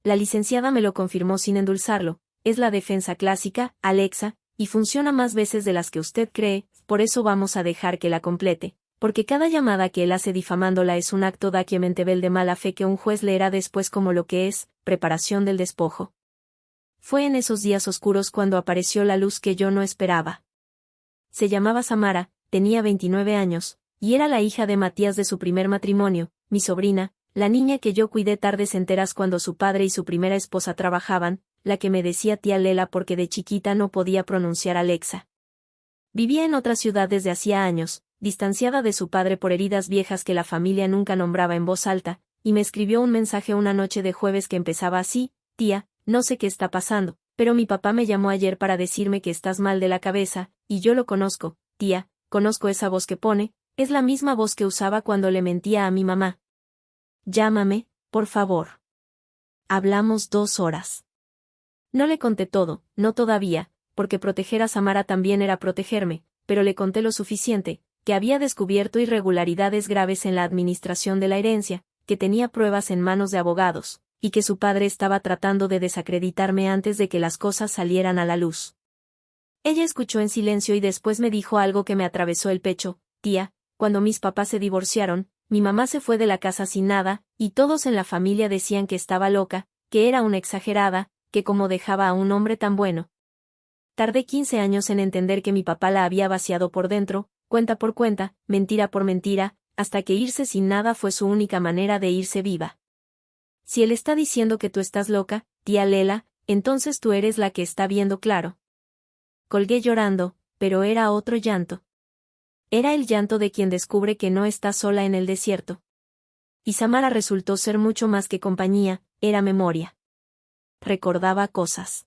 La licenciada me lo confirmó sin endulzarlo, es la defensa clásica, Alexa, y funciona más veces de las que usted cree, por eso vamos a dejar que la complete, porque cada llamada que él hace difamándola es un acto daquiementevel de mala fe que un juez leerá después como lo que es, preparación del despojo. Fue en esos días oscuros cuando apareció la luz que yo no esperaba. Se llamaba Samara, tenía 29 años, y era la hija de Matías de su primer matrimonio, mi sobrina, la niña que yo cuidé tardes enteras cuando su padre y su primera esposa trabajaban, la que me decía tía Lela porque de chiquita no podía pronunciar Alexa. Vivía en otra ciudad desde hacía años, distanciada de su padre por heridas viejas que la familia nunca nombraba en voz alta, y me escribió un mensaje una noche de jueves que empezaba así: tía, no sé qué está pasando, pero mi papá me llamó ayer para decirme que estás mal de la cabeza, y yo lo conozco, tía, conozco esa voz que pone, es la misma voz que usaba cuando le mentía a mi mamá. Llámame, por favor. Hablamos 2 horas. No le conté todo, no todavía, porque proteger a Samara también era protegerme, pero le conté lo suficiente, que había descubierto irregularidades graves en la administración de la herencia, que tenía pruebas en manos de abogados, y que su padre estaba tratando de desacreditarme antes de que las cosas salieran a la luz. Ella escuchó en silencio y después me dijo algo que me atravesó el pecho: tía, cuando mis papás se divorciaron, mi mamá se fue de la casa sin nada, y todos en la familia decían que estaba loca, que era una exagerada, que cómo dejaba a un hombre tan bueno. Tardé 15 años en entender que mi papá la había vaciado por dentro, cuenta por cuenta, mentira por mentira, hasta que irse sin nada fue su única manera de irse viva. Si él está diciendo que tú estás loca, tía Lela, entonces tú eres la que está viendo claro. Colgué llorando, pero era otro llanto. Era el llanto de quien descubre que no está sola en el desierto. Y Samara resultó ser mucho más que compañía, era memoria. Recordaba cosas.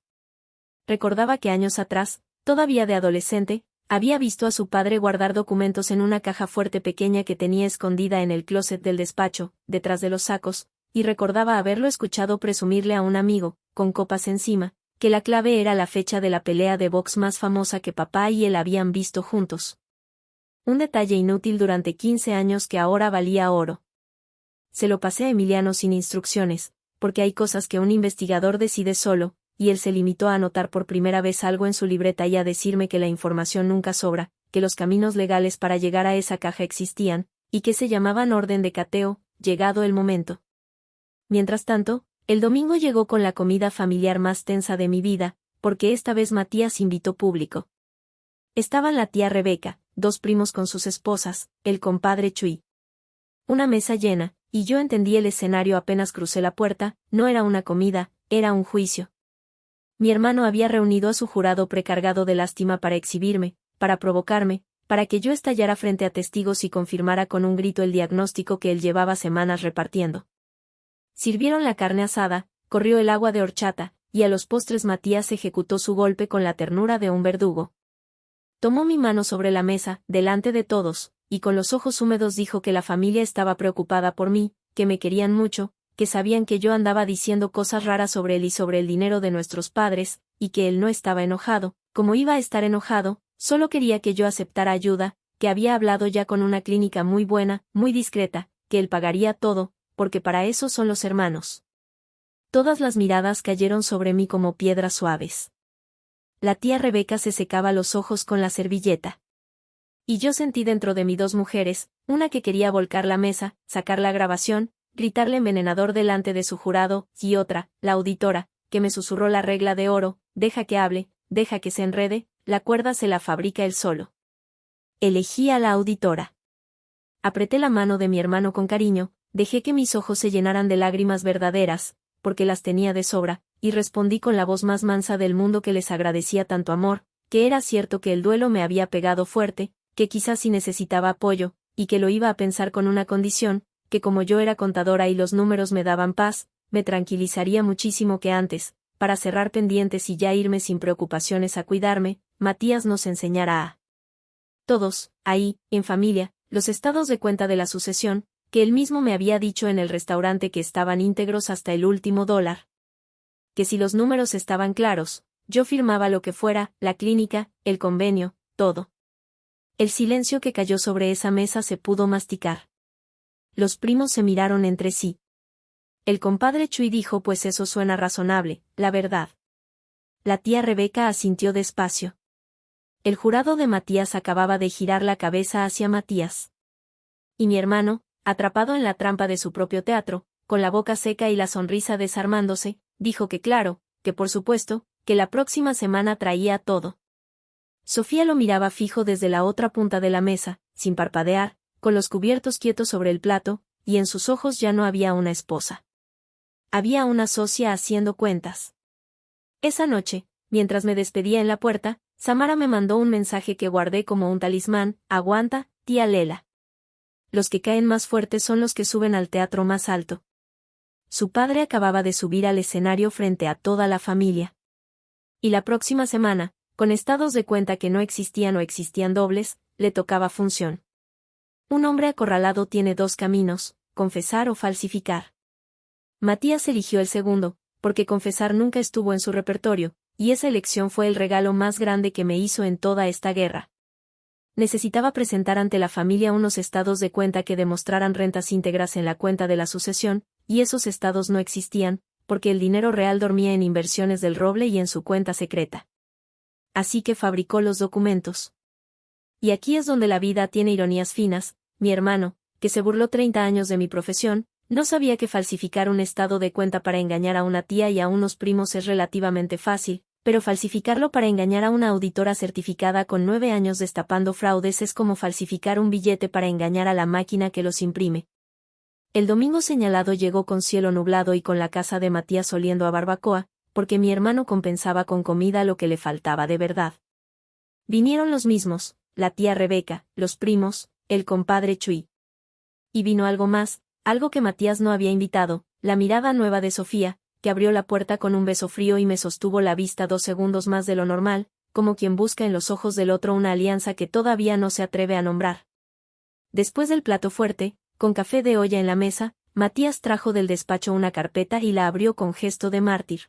Recordaba que años atrás, todavía de adolescente, había visto a su padre guardar documentos en una caja fuerte pequeña que tenía escondida en el closet del despacho, detrás de los sacos, y recordaba haberlo escuchado presumirle a un amigo, con copas encima, que la clave era la fecha de la pelea de box más famosa que papá y él habían visto juntos. Un detalle inútil durante 15 años que ahora valía oro. Se lo pasé a Emiliano sin instrucciones, porque hay cosas que un investigador decide solo, y él se limitó a anotar por primera vez algo en su libreta y a decirme que la información nunca sobra, que los caminos legales para llegar a esa caja existían, y que se llamaban orden de cateo, llegado el momento. Mientras tanto, el domingo llegó con la comida familiar más tensa de mi vida, porque esta vez Matías invitó público. Estaban la tía Rebeca, 2 primos con sus esposas, el compadre Chuy. Una mesa llena, y yo entendí el escenario apenas crucé la puerta, no era una comida, era un juicio. Mi hermano había reunido a su jurado precargado de lástima para exhibirme, para provocarme, para que yo estallara frente a testigos y confirmara con un grito el diagnóstico que él llevaba semanas repartiendo. Sirvieron la carne asada, corrió el agua de horchata, y a los postres Matías ejecutó su golpe con la ternura de un verdugo. Tomó mi mano sobre la mesa, delante de todos, y con los ojos húmedos dijo que la familia estaba preocupada por mí, que me querían mucho, que sabían que yo andaba diciendo cosas raras sobre él y sobre el dinero de nuestros padres, y que él no estaba enojado, como iba a estar enojado, solo quería que yo aceptara ayuda, que había hablado ya con una clínica muy buena, muy discreta, que él pagaría todo, porque para eso son los hermanos. Todas las miradas cayeron sobre mí como piedras suaves. La tía Rebeca se secaba los ojos con la servilleta. Y yo sentí dentro de mí 2 mujeres, una que quería volcar la mesa, sacar la grabación, gritarle envenenador delante de su jurado, y otra, la auditora, que me susurró la regla de oro: deja que hable, deja que se enrede, la cuerda se la fabrica él solo. Elegí a la auditora. Apreté la mano de mi hermano con cariño, dejé que mis ojos se llenaran de lágrimas verdaderas, porque las tenía de sobra, y respondí con la voz más mansa del mundo que les agradecía tanto amor, que era cierto que el duelo me había pegado fuerte, que quizás sí necesitaba apoyo, y que lo iba a pensar con una condición, que como yo era contadora y los números me daban paz, me tranquilizaría muchísimo que antes, para cerrar pendientes y ya irme sin preocupaciones a cuidarme, Matías nos enseñara a todos, ahí, en familia, los estados de cuenta de la sucesión, que él mismo me había dicho en el restaurante que estaban íntegros hasta el último dólar. Que si los números estaban claros, yo firmaba lo que fuera, la clínica, el convenio, todo. El silencio que cayó sobre esa mesa se pudo masticar. Los primos se miraron entre sí. El compadre Chuy dijo: pues eso suena razonable, la verdad. La tía Rebeca asintió despacio. El jurado de Matías acababa de girar la cabeza hacia Matías. Y mi hermano, atrapado en la trampa de su propio teatro, con la boca seca y la sonrisa desarmándose, dijo que claro, que por supuesto, que la próxima semana traía todo. Sofía lo miraba fijo desde la otra punta de la mesa, sin parpadear, con los cubiertos quietos sobre el plato, y en sus ojos ya no había una esposa. Había una socia haciendo cuentas. Esa noche, mientras me despedía en la puerta, Samara me mandó un mensaje que guardé como un talismán: aguanta, tía Lela. Los que caen más fuertes son los que suben al teatro más alto. Su padre acababa de subir al escenario frente a toda la familia. Y la próxima semana, con estados de cuenta que no existían o existían dobles, le tocaba función. Un hombre acorralado tiene 2 caminos: confesar o falsificar. Matías eligió el segundo, porque confesar nunca estuvo en su repertorio, y esa elección fue el regalo más grande que me hizo en toda esta guerra. Necesitaba presentar ante la familia unos estados de cuenta que demostraran rentas íntegras en la cuenta de la sucesión, y esos estados no existían, porque el dinero real dormía en inversiones del Roble y en su cuenta secreta. Así que fabricó los documentos. Y aquí es donde la vida tiene ironías finas: mi hermano, que se burló 30 años de mi profesión, no sabía que falsificar un estado de cuenta para engañar a una tía y a unos primos es relativamente fácil, pero falsificarlo para engañar a una auditora certificada con 9 años destapando fraudes es como falsificar un billete para engañar a la máquina que los imprime. El domingo señalado llegó con cielo nublado y con la casa de Matías oliendo a barbacoa, porque mi hermano compensaba con comida lo que le faltaba de verdad. Vinieron los mismos, la tía Rebeca, los primos, el compadre Chuy. Y vino algo más, algo que Matías no había invitado: la mirada nueva de Sofía, que abrió la puerta con un beso frío y me sostuvo la vista 2 segundos más de lo normal, como quien busca en los ojos del otro una alianza que todavía no se atreve a nombrar. Después del plato fuerte, con café de olla en la mesa, Matías trajo del despacho una carpeta y la abrió con gesto de mártir.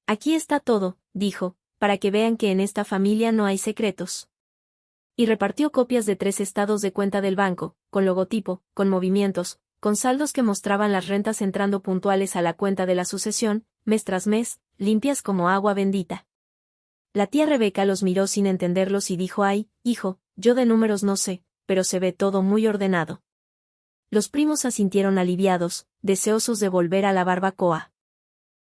Aquí está todo, dijo, para que vean que en esta familia no hay secretos. Y repartió copias de 3 estados de cuenta del banco, con logotipo, con movimientos, con saldos que mostraban las rentas entrando puntuales a la cuenta de la sucesión, mes tras mes, limpias como agua bendita. La tía Rebeca los miró sin entenderlos y dijo: ay, hijo, yo de números no sé, pero se ve todo muy ordenado. Los primos asintieron aliviados, deseosos de volver a la barbacoa.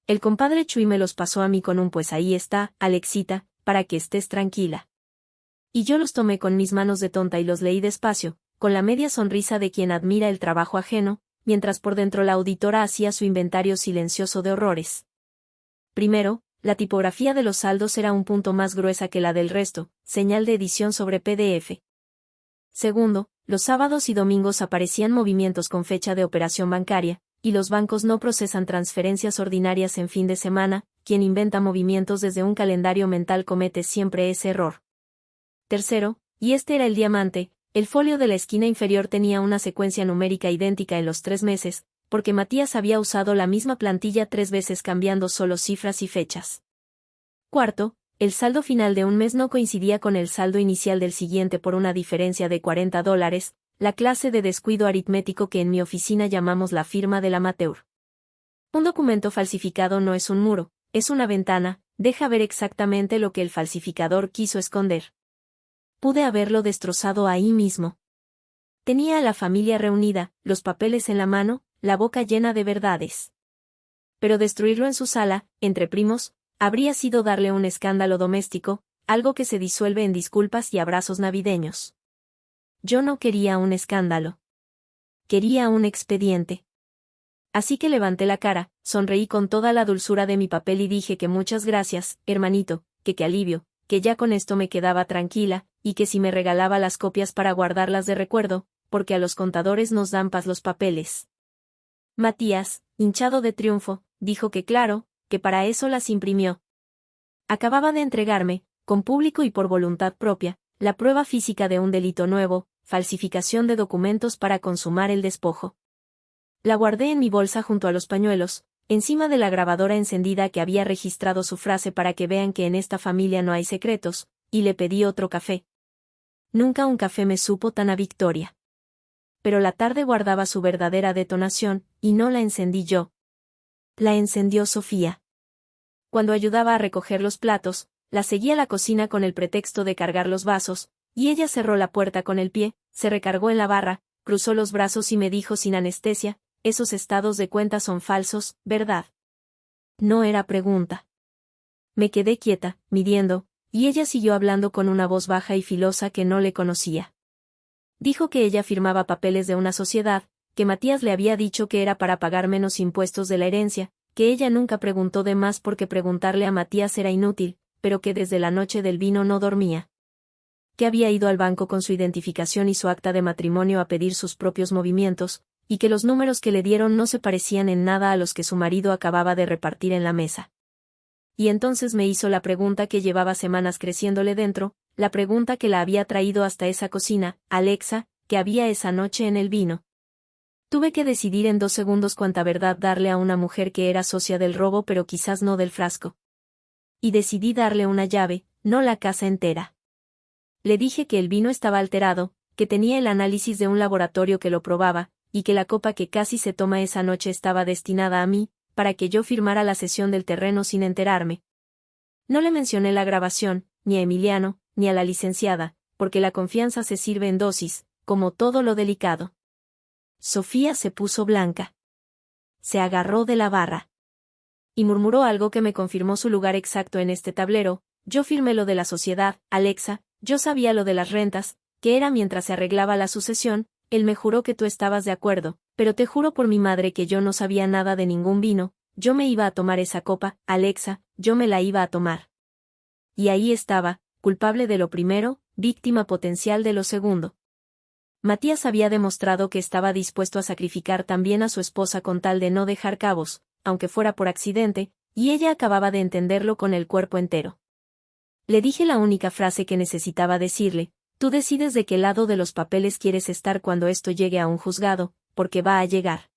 El compadre Chuy me los pasó a mí con un: pues ahí está, Alexita, para que estés tranquila. Y yo los tomé con mis manos de tonta y los leí despacio, con la media sonrisa de quien admira el trabajo ajeno, mientras por dentro la auditora hacía su inventario silencioso de horrores. Primero, la tipografía de los saldos era un punto más gruesa que la del resto, señal de edición sobre PDF. Segundo, los sábados y domingos aparecían movimientos con fecha de operación bancaria, y los bancos no procesan transferencias ordinarias en fin de semana. Quien inventa movimientos desde un calendario mental comete siempre ese error. Tercero, y este era el diamante, el folio de la esquina inferior tenía una secuencia numérica idéntica en los 3 meses, porque Matías había usado la misma plantilla 3 veces cambiando solo cifras y fechas. Cuarto, el saldo final de un mes no coincidía con el saldo inicial del siguiente por una diferencia de $40, la clase de descuido aritmético que en mi oficina llamamos la firma del amateur. Un documento falsificado no es un muro, es una ventana, deja ver exactamente lo que el falsificador quiso esconder. Pude haberlo destrozado ahí mismo. Tenía a la familia reunida, los papeles en la mano, la boca llena de verdades. Pero destruirlo en su sala, entre primos, habría sido darle un escándalo doméstico, algo que se disuelve en disculpas y abrazos navideños. Yo no quería un escándalo. Quería un expediente. Así que levanté la cara, sonreí con toda la dulzura de mi papel y dije que muchas gracias, hermanito, que qué alivio, que ya con esto me quedaba tranquila, y que si me regalaba las copias para guardarlas de recuerdo, porque a los contadores nos dan paz los papeles. Matías, hinchado de triunfo, dijo que claro, que para eso las imprimió. Acababa de entregarme, con público y por voluntad propia, la prueba física de un delito nuevo, falsificación de documentos para consumar el despojo. La guardé en mi bolsa junto a los pañuelos, encima de la grabadora encendida que había registrado su frase para que vean que en esta familia no hay secretos, y le pedí otro café. Nunca un café me supo tan a victoria. Pero la tarde guardaba su verdadera detonación, y no la encendí yo. La encendió Sofía. Cuando ayudaba a recoger los platos, la seguí a la cocina con el pretexto de cargar los vasos, y ella cerró la puerta con el pie, se recargó en la barra, cruzó los brazos y me dijo sin anestesia, esos estados de cuenta son falsos, ¿verdad? No era pregunta. Me quedé quieta, midiendo, y ella siguió hablando con una voz baja y filosa que no le conocía. Dijo que ella firmaba papeles de una sociedad, que Matías le había dicho que era para pagar menos impuestos de la herencia, que ella nunca preguntó de más porque preguntarle a Matías era inútil, pero que desde la noche del vino no dormía. Que había ido al banco con su identificación y su acta de matrimonio a pedir sus propios movimientos, y que los números que le dieron no se parecían en nada a los que su marido acababa de repartir en la mesa. Y entonces me hizo la pregunta que llevaba semanas creciéndole dentro, la pregunta que la había traído hasta esa cocina, Alexa, ¿qué había esa noche en el vino? Tuve que decidir en 2 segundos cuánta verdad darle a una mujer que era socia del robo pero quizás no del frasco. Y decidí darle una llave, no la casa entera. Le dije que el vino estaba alterado, que tenía el análisis de un laboratorio que lo probaba, y que la copa que casi se toma esa noche estaba destinada a mí, para que yo firmara la cesión del terreno sin enterarme. No le mencioné la grabación, ni a Emiliano, ni a la licenciada, porque la confianza se sirve en dosis, como todo lo delicado. Sofía se puso blanca. Se agarró de la barra. Y murmuró algo que me confirmó su lugar exacto en este tablero. Yo firmé lo de la sociedad, Alexa, yo sabía lo de las rentas, que era mientras se arreglaba la sucesión. Él me juró que tú estabas de acuerdo, pero te juro por mi madre que yo no sabía nada de ningún vino, yo me iba a tomar esa copa, Alexa, yo me la iba a tomar. Y ahí estaba, culpable de lo primero, víctima potencial de lo segundo. Matías había demostrado que estaba dispuesto a sacrificar también a su esposa con tal de no dejar cabos, aunque fuera por accidente, y ella acababa de entenderlo con el cuerpo entero. Le dije la única frase que necesitaba decirle: tú decides de qué lado de los papeles quieres estar cuando esto llegue a un juzgado, porque va a llegar.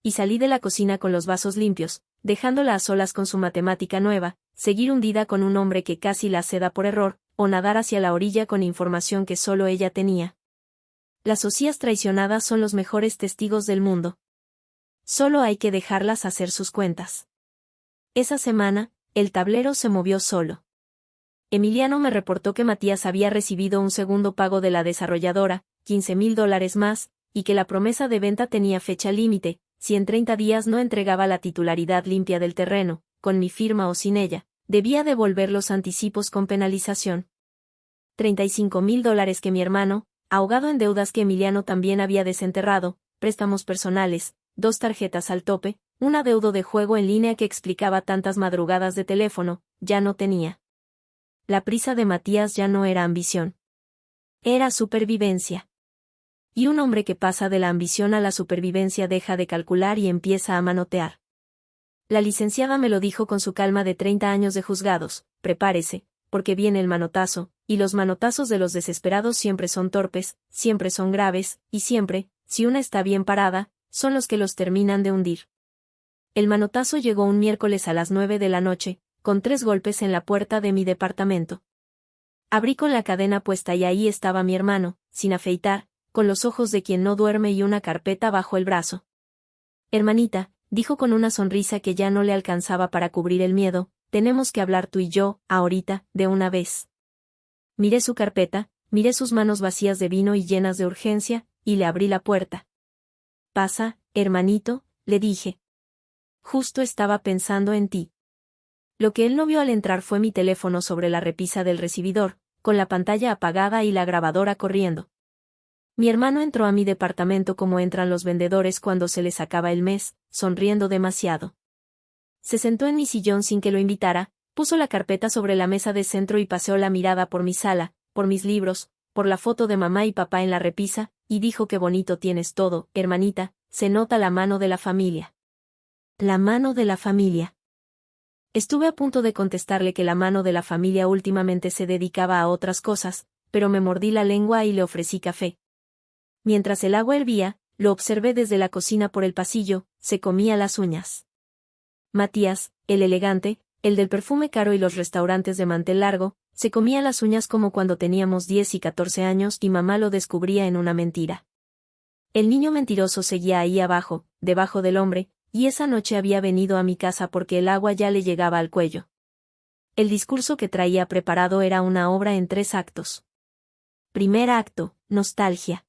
Y salí de la cocina con los vasos limpios, dejándola a solas con su matemática nueva, seguir hundida con un hombre que casi la ceda por error, o nadar hacia la orilla con información que solo ella tenía. Las socias traicionadas son los mejores testigos del mundo. Solo hay que dejarlas hacer sus cuentas. Esa semana, el tablero se movió solo. Emiliano me reportó que Matías había recibido un segundo pago de la desarrolladora, $15,000 más, y que la promesa de venta tenía fecha límite, si en 30 días no entregaba la titularidad limpia del terreno, con mi firma o sin ella, debía devolver los anticipos con penalización. $35,000 que mi hermano, ahogado en deudas que Emiliano también había desenterrado, préstamos personales, 2 tarjetas al tope, un adeudo de juego en línea que explicaba tantas madrugadas de teléfono, ya no tenía. La prisa de Matías ya no era ambición. Era supervivencia. Y un hombre que pasa de la ambición a la supervivencia deja de calcular y empieza a manotear. La licenciada me lo dijo con su calma de 30 años de juzgados: prepárese, porque viene el manotazo, y los manotazos de los desesperados siempre son torpes, siempre son graves, y siempre, si una está bien parada, son los que los terminan de hundir. El manotazo llegó un miércoles a las 9 de la noche, con 3 golpes en la puerta de mi departamento. Abrí con la cadena puesta y ahí estaba mi hermano, sin afeitar, con los ojos de quien no duerme y una carpeta bajo el brazo. Hermanita, dijo con una sonrisa que ya no le alcanzaba para cubrir el miedo, tenemos que hablar tú y yo, ahorita, de una vez. Miré su carpeta, miré sus manos vacías de vino y llenas de urgencia, y le abrí la puerta. Pasa, hermanito, le dije. Justo estaba pensando en ti. Lo que él no vio al entrar fue mi teléfono sobre la repisa del recibidor, con la pantalla apagada y la grabadora corriendo. Mi hermano entró a mi departamento como entran los vendedores cuando se les acaba el mes, sonriendo demasiado. Se sentó en mi sillón sin que lo invitara, puso la carpeta sobre la mesa de centro y paseó la mirada por mi sala, por mis libros, por la foto de mamá y papá en la repisa, y dijo: qué bonito tienes todo, hermanita, se nota la mano de la familia. La mano de la familia. Estuve a punto de contestarle que la mano de la familia últimamente se dedicaba a otras cosas, pero me mordí la lengua y le ofrecí café. Mientras el agua hervía, lo observé desde la cocina por el pasillo, se comía las uñas. Matías, el elegante, el del perfume caro y los restaurantes de mantel largo, se comía las uñas como cuando teníamos 10 y 14 años y mamá lo descubría en una mentira. El niño mentiroso seguía ahí abajo, debajo del hombre, y esa noche había venido a mi casa porque el agua ya le llegaba al cuello. El discurso que traía preparado era una obra en 3 actos. Primer acto, nostalgia.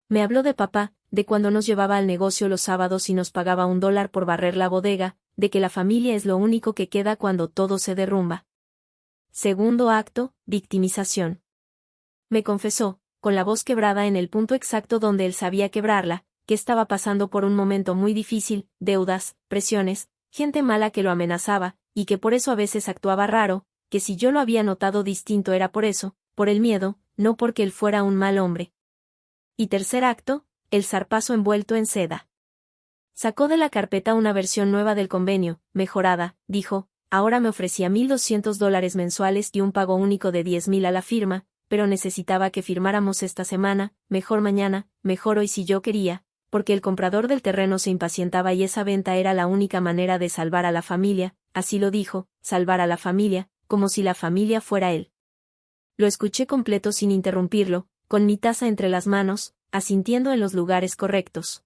Me habló de papá, de cuando nos llevaba al negocio los sábados y nos pagaba $1 por barrer la bodega, de que la familia es lo único que queda cuando todo se derrumba. Segundo acto, victimización. Me confesó, con la voz quebrada en el punto exacto donde él sabía quebrarla, que estaba pasando por un momento muy difícil, deudas, presiones, gente mala que lo amenazaba, y que por eso a veces actuaba raro, que si yo lo había notado distinto era por eso, por el miedo, no porque él fuera un mal hombre. Y tercer acto, el zarpazo envuelto en seda. Sacó de la carpeta una versión nueva del convenio, mejorada, dijo: ahora me ofrecía $1,200 mensuales y un pago único de 10,000 a la firma, pero necesitaba que firmáramos esta semana, mejor mañana, mejor hoy si yo quería, porque el comprador del terreno se impacientaba y esa venta era la única manera de salvar a la familia, así lo dijo, salvar a la familia, como si la familia fuera él. Lo escuché completo sin interrumpirlo, con mi taza entre las manos, asintiendo en los lugares correctos.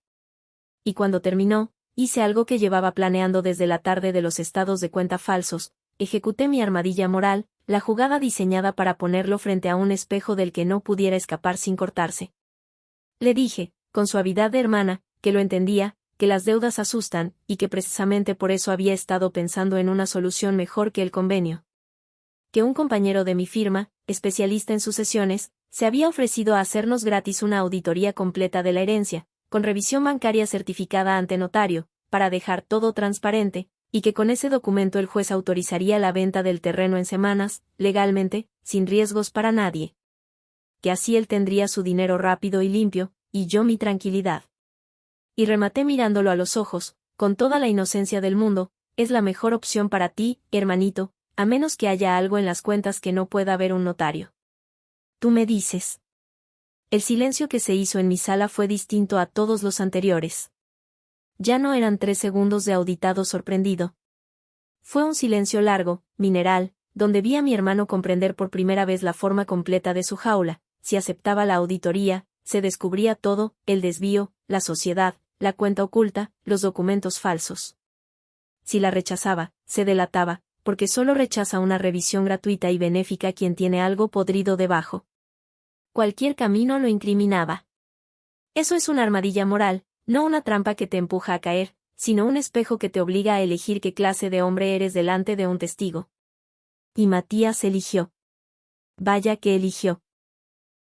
Y cuando terminó, hice algo que llevaba planeando desde la tarde de los estados de cuenta falsos, ejecuté mi armadilla moral, la jugada diseñada para ponerlo frente a un espejo del que no pudiera escapar sin cortarse. Le dije, con suavidad de hermana, que lo entendía, que las deudas asustan, y que precisamente por eso había estado pensando en una solución mejor que el convenio. Que un compañero de mi firma, especialista en sucesiones, se había ofrecido a hacernos gratis una auditoría completa de la herencia, con revisión bancaria certificada ante notario, para dejar todo transparente, y que con ese documento el juez autorizaría la venta del terreno en semanas, legalmente, sin riesgos para nadie. Que así él tendría su dinero rápido y limpio, y yo mi tranquilidad. Y rematé mirándolo a los ojos, con toda la inocencia del mundo: es la mejor opción para ti, hermanito, a menos que haya algo en las cuentas que no pueda ver un notario. Tú me dices. El silencio que se hizo en mi sala fue distinto a todos los anteriores. Ya no eran 3 segundos de auditado sorprendido. Fue un silencio largo, mineral, donde vi a mi hermano comprender por primera vez la forma completa de su jaula. Si aceptaba la auditoría, se descubría todo: el desvío, la sociedad, la cuenta oculta, los documentos falsos. Si la rechazaba, se delataba, porque solo rechaza una revisión gratuita y benéfica quien tiene algo podrido debajo. Cualquier camino lo incriminaba. Eso es una armadilla moral, no una trampa que te empuja a caer, sino un espejo que te obliga a elegir qué clase de hombre eres delante de un testigo. Y Matías eligió. Vaya que eligió.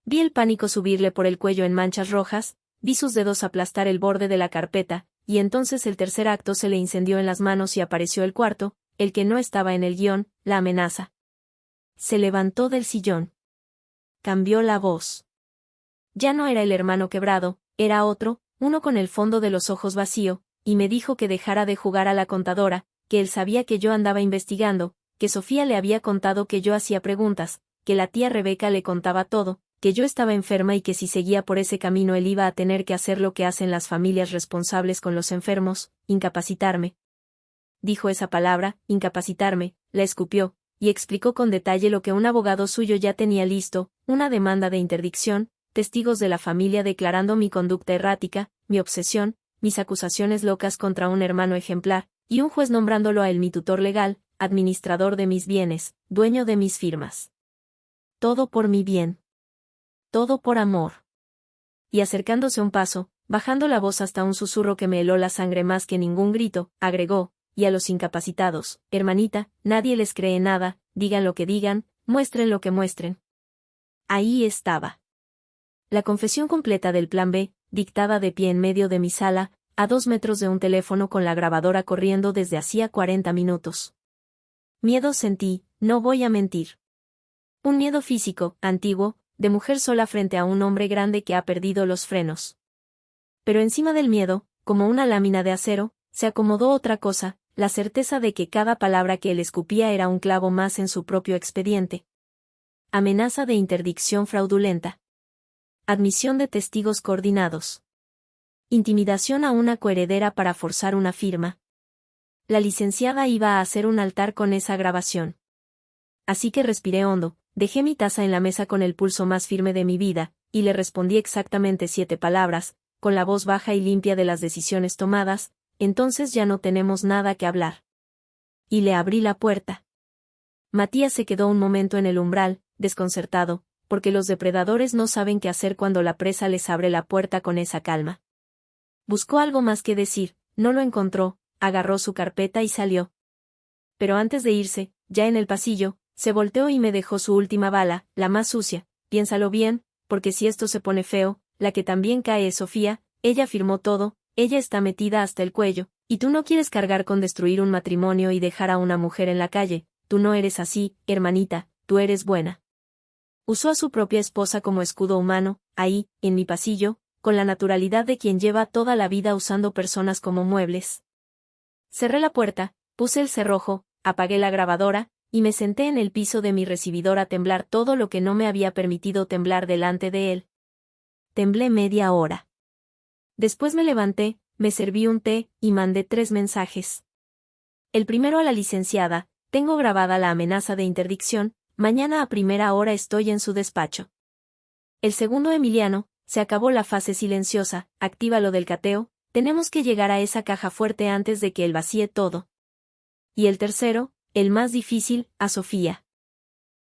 Vi el pánico subirle por el cuello en manchas rojas, vi sus dedos aplastar el borde de la carpeta, y entonces el tercer acto se le incendió en las manos y apareció el cuarto, el que no estaba en el guión, la amenaza. Se levantó del sillón. Cambió la voz. Ya no era el hermano quebrado, era otro, uno con el fondo de los ojos vacío, y me dijo que dejara de jugar a la contadora, que él sabía que yo andaba investigando, que Sofía le había contado que yo hacía preguntas, que la tía Rebeca le contaba todo, que yo estaba enferma y que si seguía por ese camino él iba a tener que hacer lo que hacen las familias responsables con los enfermos, incapacitarme. Dijo esa palabra, incapacitarme, la escupió, y explicó con detalle lo que un abogado suyo ya tenía listo, una demanda de interdicción, testigos de la familia declarando mi conducta errática, mi obsesión, mis acusaciones locas contra un hermano ejemplar, y un juez nombrándolo a él mi tutor legal, administrador de mis bienes, dueño de mis firmas. Todo por mi bien. Todo por amor. Y acercándose un paso, bajando la voz hasta un susurro que me heló la sangre más que ningún grito, agregó, y a los incapacitados, hermanita, nadie les cree nada, digan lo que digan, muestren lo que muestren. Ahí estaba. La confesión completa del plan B, dictada de pie en medio de mi sala, a 2 metros de un teléfono con la grabadora corriendo desde hacía 40 minutos. Miedo sentí, no voy a mentir. Un miedo físico, antiguo, de mujer sola frente a un hombre grande que ha perdido los frenos. Pero encima del miedo, como una lámina de acero, se acomodó otra cosa, la certeza de que cada palabra que él escupía era un clavo más en su propio expediente. Amenaza de interdicción fraudulenta. Admisión de testigos coordinados. Intimidación a una coheredera para forzar una firma. La licenciada iba a hacer un altar con esa grabación. Así que respiré hondo, dejé mi taza en la mesa con el pulso más firme de mi vida, y le respondí exactamente 7 palabras, con la voz baja y limpia de las decisiones tomadas, entonces ya no tenemos nada que hablar. Y le abrí la puerta. Matías se quedó un momento en el umbral, desconcertado, porque los depredadores no saben qué hacer cuando la presa les abre la puerta con esa calma. Buscó algo más que decir, no lo encontró, agarró su carpeta y salió. Pero antes de irse, ya en el pasillo, se volteó y me dejó su última bala, la más sucia, piénsalo bien, porque si esto se pone feo, la que también cae es Sofía, ella firmó todo, ella está metida hasta el cuello, y tú no quieres cargar con destruir un matrimonio y dejar a una mujer en la calle, tú no eres así, hermanita, tú eres buena. Usó a su propia esposa como escudo humano, ahí, en mi pasillo, con la naturalidad de quien lleva toda la vida usando personas como muebles. Cerré la puerta, puse el cerrojo, apagué la grabadora, y me senté en el piso de mi recibidor a temblar todo lo que no me había permitido temblar delante de él. Temblé media hora. Después me levanté, me serví un té, y mandé 3 mensajes. El primero a la licenciada, tengo grabada la amenaza de interdicción, mañana a primera hora estoy en su despacho. El segundo Emiliano, se acabó la fase silenciosa, activa lo del cateo, tenemos que llegar a esa caja fuerte antes de que él vacíe todo. Y el tercero, el más difícil, a Sofía.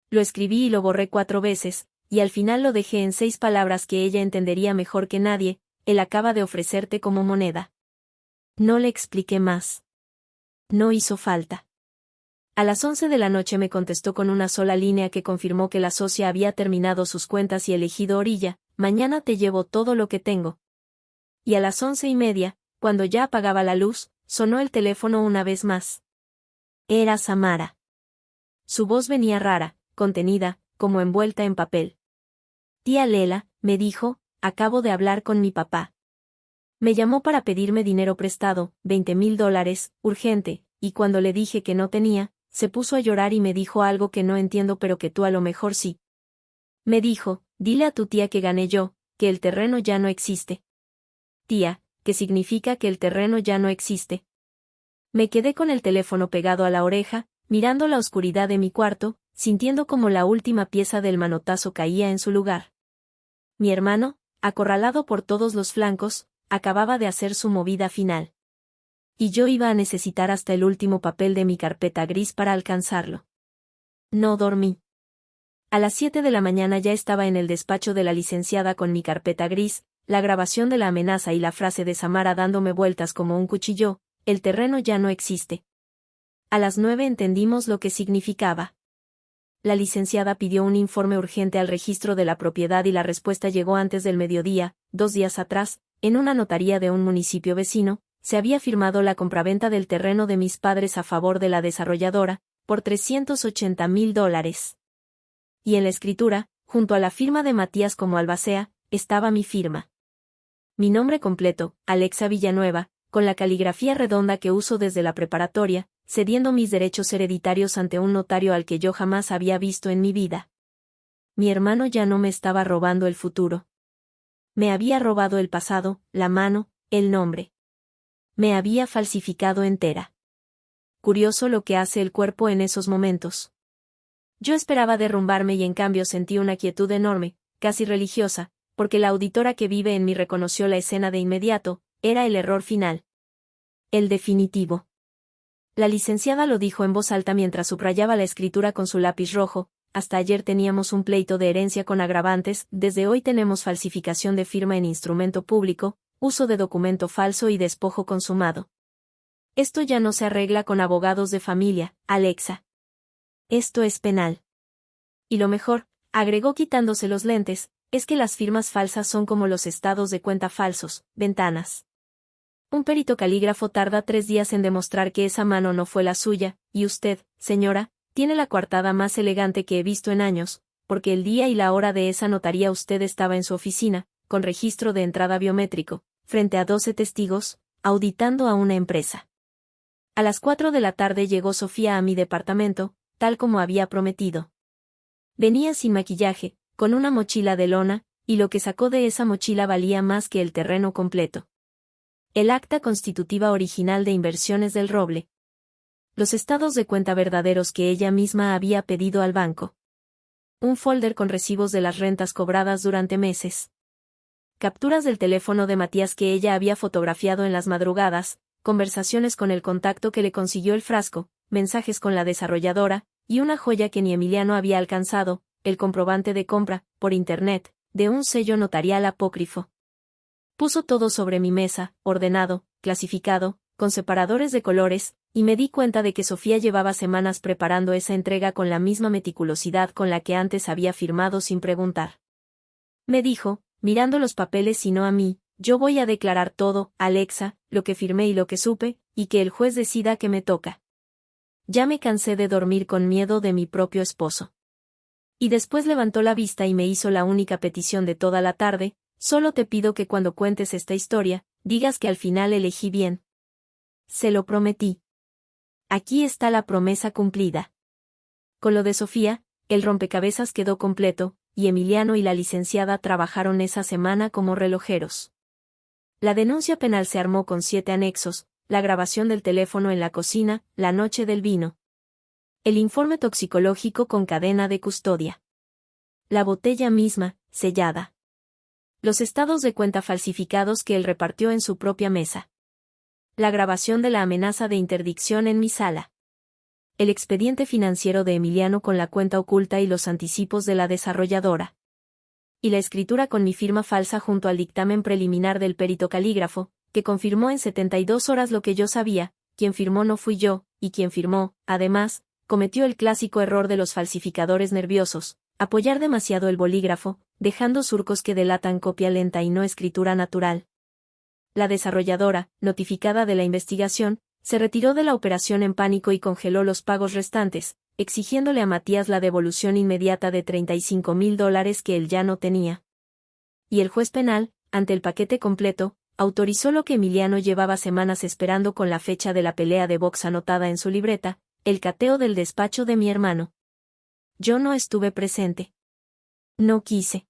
Lo escribí y lo borré 4 veces, y al final lo dejé en 6 palabras que ella entendería mejor que nadie, él acaba de ofrecerte como moneda. No le expliqué más. No hizo falta. A las 11 de la noche me contestó con una sola línea que confirmó que la socia había terminado sus cuentas y elegido orilla, mañana te llevo todo lo que tengo. Y a las 11:30, cuando ya apagaba la luz, sonó el teléfono una vez más. Era Samara. Su voz venía rara, contenida, como envuelta en papel. Tía Lela, me dijo, acabo de hablar con mi papá. Me llamó para pedirme dinero prestado, $20,000, urgente, y cuando le dije que no tenía, se puso a llorar y me dijo algo que no entiendo pero que tú a lo mejor sí. Me dijo, dile a tu tía que gané yo, que el terreno ya no existe. Tía, ¿qué significa que el terreno ya no existe? Me quedé con el teléfono pegado a la oreja, mirando la oscuridad de mi cuarto, sintiendo como la última pieza del manotazo caía en su lugar. Mi hermano, acorralado por todos los flancos, acababa de hacer su movida final. Y yo iba a necesitar hasta el último papel de mi carpeta gris para alcanzarlo. No dormí. A las 7 de la mañana ya estaba en el despacho de la licenciada con mi carpeta gris, la grabación de la amenaza y la frase de Samara dándome vueltas como un cuchillo, el terreno ya no existe. A las 9 entendimos lo que significaba. La licenciada pidió un informe urgente al registro de la propiedad y la respuesta llegó antes del mediodía. 2 días atrás, en una notaría de un municipio vecino, se había firmado la compraventa del terreno de mis padres a favor de la desarrolladora, por $380,000. Y en la escritura, junto a la firma de Matías como albacea, estaba mi firma. Mi nombre completo, Alexa Villanueva, con la caligrafía redonda que uso desde la preparatoria, cediendo mis derechos hereditarios ante un notario al que yo jamás había visto en mi vida. Mi hermano ya no me estaba robando el futuro. Me había robado el pasado, la mano, el nombre. Me había falsificado entera. Curioso lo que hace el cuerpo en esos momentos. Yo esperaba derrumbarme y en cambio sentí una quietud enorme, casi religiosa, porque la auditora que vive en mí reconoció la escena de inmediato, era el error final. El definitivo. La licenciada lo dijo en voz alta mientras subrayaba la escritura con su lápiz rojo. Hasta ayer teníamos un pleito de herencia con agravantes, desde hoy tenemos falsificación de firma en instrumento público, uso de documento falso y despojo consumado. Esto ya no se arregla con abogados de familia, Alexa. Esto es penal. Y lo mejor, agregó quitándose los lentes, es que las firmas falsas son como los estados de cuenta falsos, ventanas. Un perito calígrafo tarda 3 días en demostrar que esa mano no fue la suya, y usted, señora, tiene la coartada más elegante que he visto en años, porque el día y la hora de esa notaría usted estaba en su oficina, con registro de entrada biométrico, frente a 12 testigos, auditando a una empresa. A las 4 de la tarde llegó Sofía a mi departamento, tal como había prometido. Venía sin maquillaje, con una mochila de lona, y lo que sacó de esa mochila valía más que el terreno completo. El acta constitutiva original de Inversiones del Roble. Los estados de cuenta verdaderos que ella misma había pedido al banco. Un folder con recibos de las rentas cobradas durante meses. Capturas del teléfono de Matías que ella había fotografiado en las madrugadas, conversaciones con el contacto que le consiguió el frasco, mensajes con la desarrolladora, y una joya que ni Emiliano había alcanzado, el comprobante de compra, por internet, de un sello notarial apócrifo. Puso todo sobre mi mesa, ordenado, clasificado, con separadores de colores, y me di cuenta de que Sofía llevaba semanas preparando esa entrega con la misma meticulosidad con la que antes había firmado sin preguntar. Me dijo, mirando los papeles y no a mí, yo voy a declarar todo, Alexa, lo que firmé y lo que supe, y que el juez decida qué me toca. Ya me cansé de dormir con miedo de mi propio esposo. Y después levantó la vista y me hizo la única petición de toda la tarde, solo te pido que cuando cuentes esta historia, digas que al final elegí bien. Se lo prometí. Aquí está la promesa cumplida. Con lo de Sofía, el rompecabezas quedó completo, y Emiliano y la licenciada trabajaron esa semana como relojeros. La denuncia penal se armó con 7 anexos, la grabación del teléfono en la cocina, la noche del vino. El informe toxicológico con cadena de custodia. La botella misma, sellada. Los estados de cuenta falsificados que él repartió en su propia mesa. La grabación de la amenaza de interdicción en mi sala. El expediente financiero de Emiliano con la cuenta oculta y los anticipos de la desarrolladora. Y la escritura con mi firma falsa junto al dictamen preliminar del perito calígrafo, que confirmó en 72 horas lo que yo sabía, quien firmó no fui yo, y quien firmó, además, cometió el clásico error de los falsificadores nerviosos, apoyar demasiado el bolígrafo, dejando surcos que delatan copia lenta y no escritura natural. La desarrolladora, notificada de la investigación, se retiró de la operación en pánico y congeló los pagos restantes, exigiéndole a Matías la devolución inmediata de $35,000 que él ya no tenía. Y el juez penal, ante el paquete completo, autorizó lo que Emiliano llevaba semanas esperando con la fecha de la pelea de box anotada en su libreta, el cateo del despacho de mi hermano. Yo no estuve presente. No quise.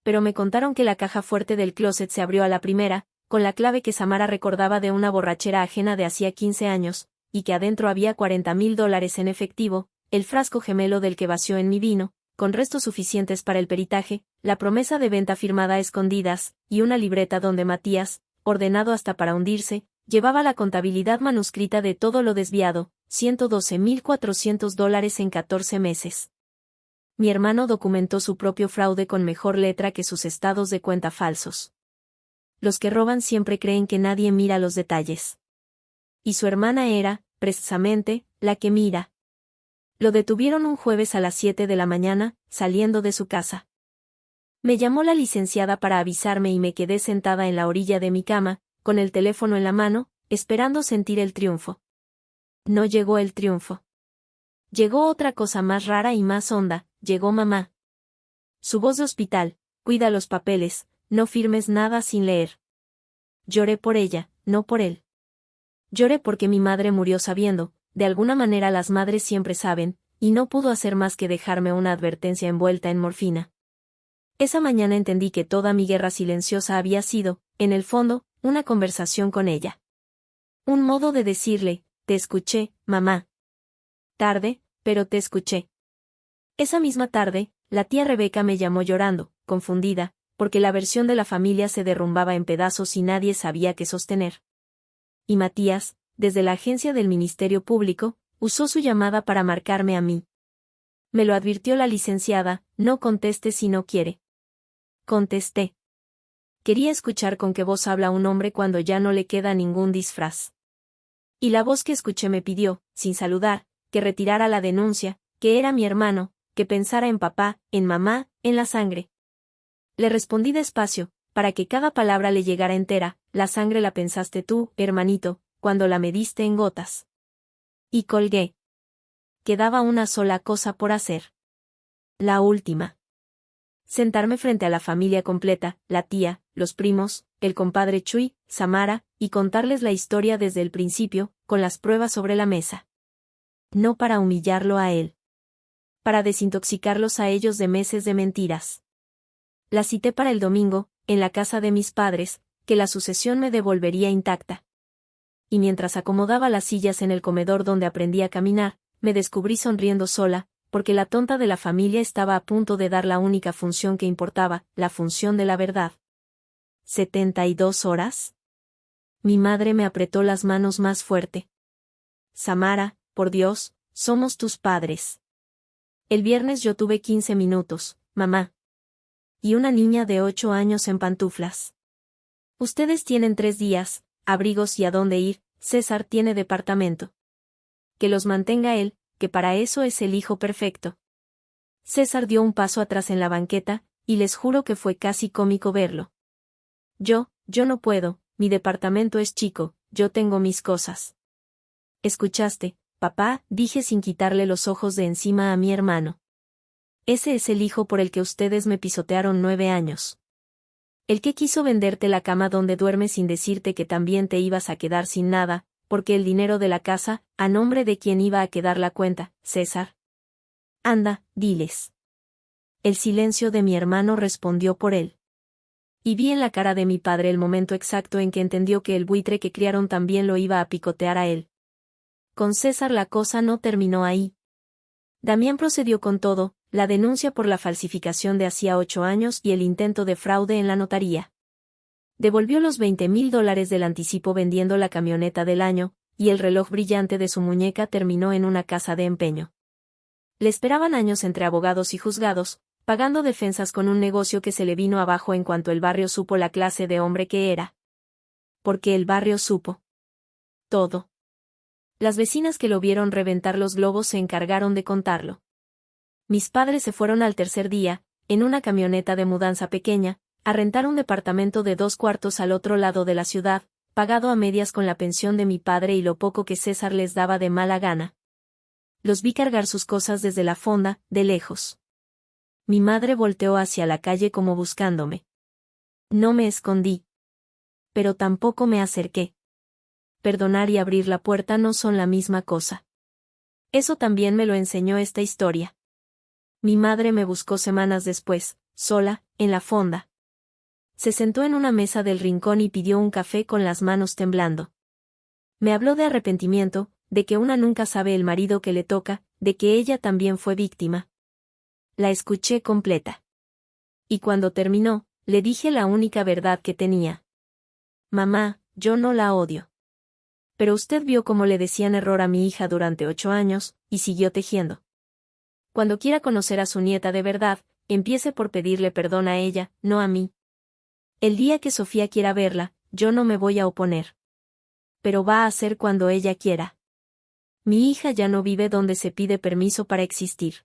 Pero me contaron que la caja fuerte del closet se abrió a la primera, con la clave que Samara recordaba de una borrachera ajena de hacía 15 años, y que adentro había $40,000 en efectivo, el frasco gemelo del que vació en mi vino, con restos suficientes para el peritaje, la promesa de venta firmada a escondidas, y una libreta donde Matías, ordenado hasta para hundirse, llevaba la contabilidad manuscrita de todo lo desviado, $112,400 en 14 meses. Mi hermano documentó su propio fraude con mejor letra que sus estados de cuenta falsos. Los que roban siempre creen que nadie mira los detalles. Y su hermana era, precisamente, la que mira. Lo detuvieron un jueves a las 7 de la mañana, saliendo de su casa. Me llamó la licenciada para avisarme y me quedé sentada en la orilla de mi cama, con el teléfono en la mano, esperando sentir el triunfo. No llegó el triunfo. Llegó otra cosa más rara y más honda, llegó mamá. Su voz de hospital: cuida los papeles, no firmes nada sin leer. Lloré por ella, no por él. Lloré porque mi madre murió sabiendo, de alguna manera las madres siempre saben, y no pudo hacer más que dejarme una advertencia envuelta en morfina. Esa mañana entendí que toda mi guerra silenciosa había sido, en el fondo, una conversación con ella. Un modo de decirle: te escuché, mamá. Tarde, pero te escuché. Esa misma tarde, la tía Rebeca me llamó llorando, confundida, porque la versión de la familia se derrumbaba en pedazos y nadie sabía qué sostener. Y Matías, desde la agencia del Ministerio Público, usó su llamada para marcarme a mí. Me lo advirtió la licenciada: no conteste si no quiere. Contesté. Quería escuchar con qué voz habla un hombre cuando ya no le queda ningún disfraz. Y la voz que escuché me pidió, sin saludar, que retirara la denuncia, que era mi hermano, que pensara en papá, en mamá, en la sangre. Le respondí despacio, para que cada palabra le llegara entera: la sangre la pensaste tú, hermanito, cuando la mediste en gotas. Y colgué. Quedaba una sola cosa por hacer. La última. Sentarme frente a la familia completa, la tía, los primos, el compadre Chuy, Samara, y contarles la historia desde el principio, con las pruebas sobre la mesa. No para humillarlo a él. Para desintoxicarlos a ellos de meses de mentiras. La cité para el domingo, en la casa de mis padres, que la sucesión me devolvería intacta. Y mientras acomodaba las sillas en el comedor donde aprendí a caminar, me descubrí sonriendo sola, porque la tonta de la familia estaba a punto de dar la única función que importaba, la función de la verdad. ¿72 horas? Mi madre me apretó las manos más fuerte. Samara, por Dios, somos tus padres. El viernes yo tuve 15 minutos, mamá. Y una niña de 8 años en pantuflas. Ustedes tienen 3 días, abrigos y a dónde ir. César tiene departamento. Que los mantenga él, que para eso es el hijo perfecto. César dio un paso atrás en la banqueta, y les juro que fue casi cómico verlo. Yo no puedo, mi departamento es chico, yo tengo mis cosas. ¿Escuchaste, papá?, dije sin quitarle los ojos de encima a mi hermano. Ese es el hijo por el que ustedes me pisotearon 9 años. El que quiso venderte la cama donde duermes sin decirte que también te ibas a quedar sin nada, porque el dinero de la casa, a nombre de quien iba a quedar la cuenta, César. Anda, diles. El silencio de mi hermano respondió por él. Y vi en la cara de mi padre el momento exacto en que entendió que el buitre que criaron también lo iba a picotear a él. Con César la cosa no terminó ahí. Damián procedió con todo, la denuncia por la falsificación de hacía 8 años y el intento de fraude en la notaría. Devolvió los $20,000 del anticipo vendiendo la camioneta del año, y el reloj brillante de su muñeca terminó en una casa de empeño. Le esperaban años entre abogados y juzgados, pagando defensas con un negocio que se le vino abajo en cuanto el barrio supo la clase de hombre que era. Porque el barrio supo todo. Las vecinas que lo vieron reventar los globos se encargaron de contarlo. Mis padres se fueron al tercer día, en una camioneta de mudanza pequeña, a rentar un departamento de 2 cuartos al otro lado de la ciudad, pagado a medias con la pensión de mi padre y lo poco que César les daba de mala gana. Los vi cargar sus cosas desde la fonda, de lejos. Mi madre volteó hacia la calle como buscándome. No me escondí. Pero tampoco me acerqué. Perdonar y abrir la puerta no son la misma cosa. Eso también me lo enseñó esta historia. Mi madre me buscó semanas después, sola, en la fonda. Se sentó en una mesa del rincón y pidió un café con las manos temblando. Me habló de arrepentimiento, de que una nunca sabe el marido que le toca, de que ella también fue víctima. La escuché completa. Y cuando terminó, le dije la única verdad que tenía. Mamá, yo no la odio. Pero usted vio cómo le decían error a mi hija durante 8 años, y siguió tejiendo. Cuando quiera conocer a su nieta de verdad, empiece por pedirle perdón a ella, no a mí. El día que Sofía quiera verla, yo no me voy a oponer. Pero va a ser cuando ella quiera. Mi hija ya no vive donde se pide permiso para existir.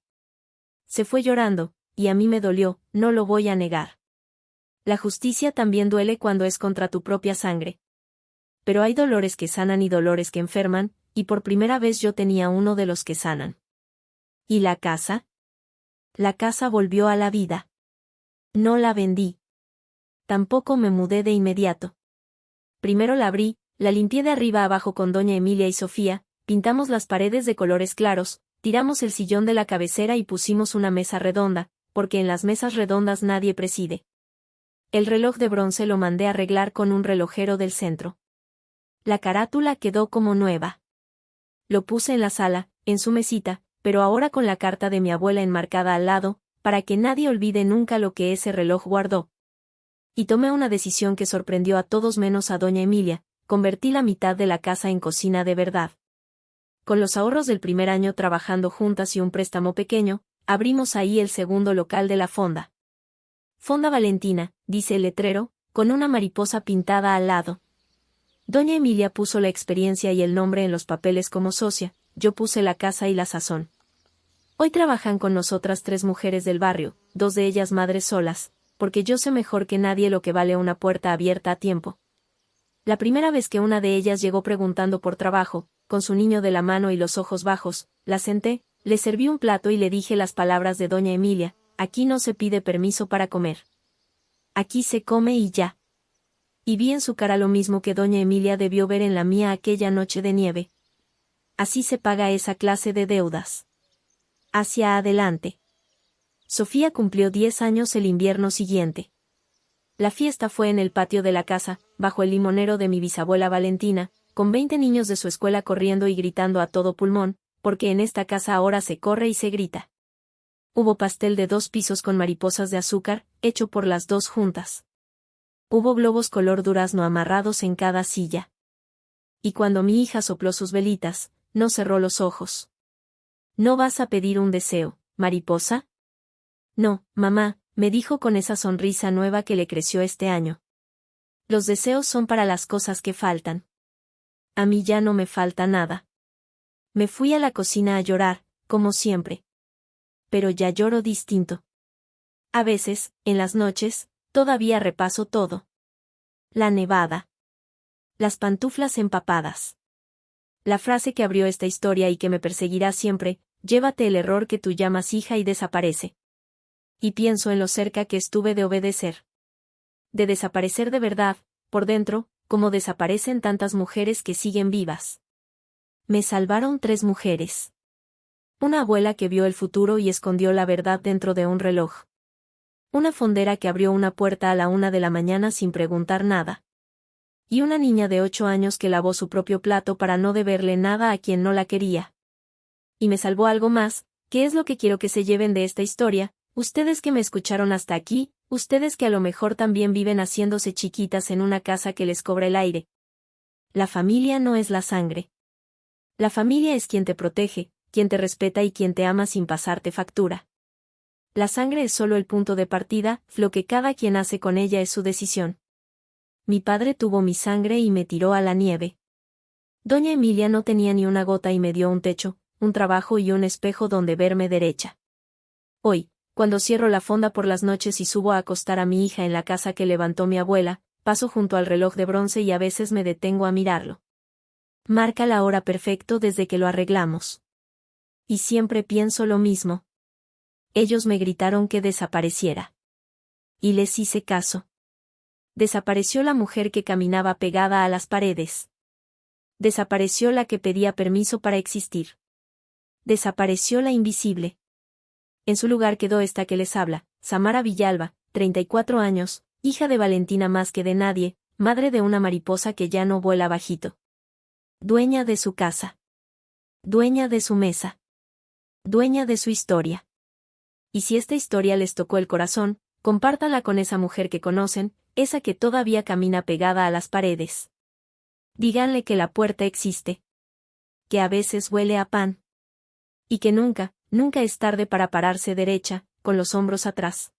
Se fue llorando, y a mí me dolió, no lo voy a negar. La justicia también duele cuando es contra tu propia sangre. Pero hay dolores que sanan y dolores que enferman, y por primera vez yo tenía uno de los que sanan. ¿Y la casa? La casa volvió a la vida. No la vendí. Tampoco me mudé de inmediato. Primero la abrí, la limpié de arriba abajo con doña Emilia y Sofía, pintamos las paredes de colores claros, tiramos el sillón de la cabecera y pusimos una mesa redonda, porque en las mesas redondas nadie preside. El reloj de bronce lo mandé arreglar con un relojero del centro. La carátula quedó como nueva. Lo puse en la sala, en su mesita, pero ahora con la carta de mi abuela enmarcada al lado, para que nadie olvide nunca lo que ese reloj guardó. Y tomé una decisión que sorprendió a todos menos a doña Emilia, convertí la mitad de la casa en cocina de verdad. Con los ahorros del primer año trabajando juntas y un préstamo pequeño, abrimos ahí el segundo local de la fonda. Fonda Valentina, dice el letrero, con una mariposa pintada al lado. Doña Emilia puso la experiencia y el nombre en los papeles como socia, yo puse la casa y la sazón. Hoy trabajan con nosotras 3 mujeres del barrio, 2 de ellas madres solas, porque yo sé mejor que nadie lo que vale una puerta abierta a tiempo. La primera vez que una de ellas llegó preguntando por trabajo, con su niño de la mano y los ojos bajos, la senté, le serví un plato y le dije las palabras de doña Emilia: aquí no se pide permiso para comer. Aquí se come y ya. Y vi en su cara lo mismo que doña Emilia debió ver en la mía aquella noche de nieve. Así se paga esa clase de deudas. Hacia adelante. Sofía cumplió 10 años el invierno siguiente. La fiesta fue en el patio de la casa, bajo el limonero de mi bisabuela Valentina, con 20 niños de su escuela corriendo y gritando a todo pulmón, porque en esta casa ahora se corre y se grita. Hubo pastel de 2 pisos con mariposas de azúcar, hecho por las 2 juntas. Hubo globos color durazno amarrados en cada silla. Y cuando mi hija sopló sus velitas, no cerró los ojos. ¿No vas a pedir un deseo, mariposa? No, mamá, me dijo con esa sonrisa nueva que le creció este año. Los deseos son para las cosas que faltan. A mí ya no me falta nada. Me fui a la cocina a llorar, como siempre. Pero ya lloro distinto. A veces, en las noches, todavía repaso todo. La nevada. Las pantuflas empapadas. La frase que abrió esta historia y que me perseguirá siempre: llévate el error que tú llamas hija y desaparece. Y pienso en lo cerca que estuve de obedecer. De desaparecer de verdad, por dentro, como desaparecen tantas mujeres que siguen vivas. Me salvaron 3 mujeres. Una abuela que vio el futuro y escondió la verdad dentro de un reloj. Una fondera que abrió una puerta a la 1 de la mañana sin preguntar nada. Y una niña de 8 años que lavó su propio plato para no deberle nada a quien no la quería. Y me salvó algo más, que es lo que quiero que se lleven de esta historia, ustedes que me escucharon hasta aquí, ustedes que a lo mejor también viven haciéndose chiquitas en una casa que les cobra el aire. La familia no es la sangre. La familia es quien te protege, quien te respeta y quien te ama sin pasarte factura. La sangre es solo el punto de partida, lo que cada quien hace con ella es su decisión. Mi padre tuvo mi sangre y me tiró a la nieve. Doña Emilia no tenía ni una gota y me dio un techo, un trabajo y un espejo donde verme derecha. Hoy, cuando cierro la fonda por las noches y subo a acostar a mi hija en la casa que levantó mi abuela, paso junto al reloj de bronce y a veces me detengo a mirarlo. Marca la hora perfecto desde que lo arreglamos. Y siempre pienso lo mismo. Ellos me gritaron que desapareciera. Y les hice caso. Desapareció la mujer que caminaba pegada a las paredes. Desapareció la que pedía permiso para existir. Desapareció la invisible. En su lugar quedó esta que les habla, Samara Villalba, 34 años, hija de Valentina más que de nadie, madre de una mariposa que ya no vuela bajito. Dueña de su casa. Dueña de su mesa. Dueña de su historia. Y si esta historia les tocó el corazón, compártala con esa mujer que conocen, esa que todavía camina pegada a las paredes. Díganle que la puerta existe. Que a veces huele a pan. Y que nunca, nunca es tarde para pararse derecha, con los hombros atrás.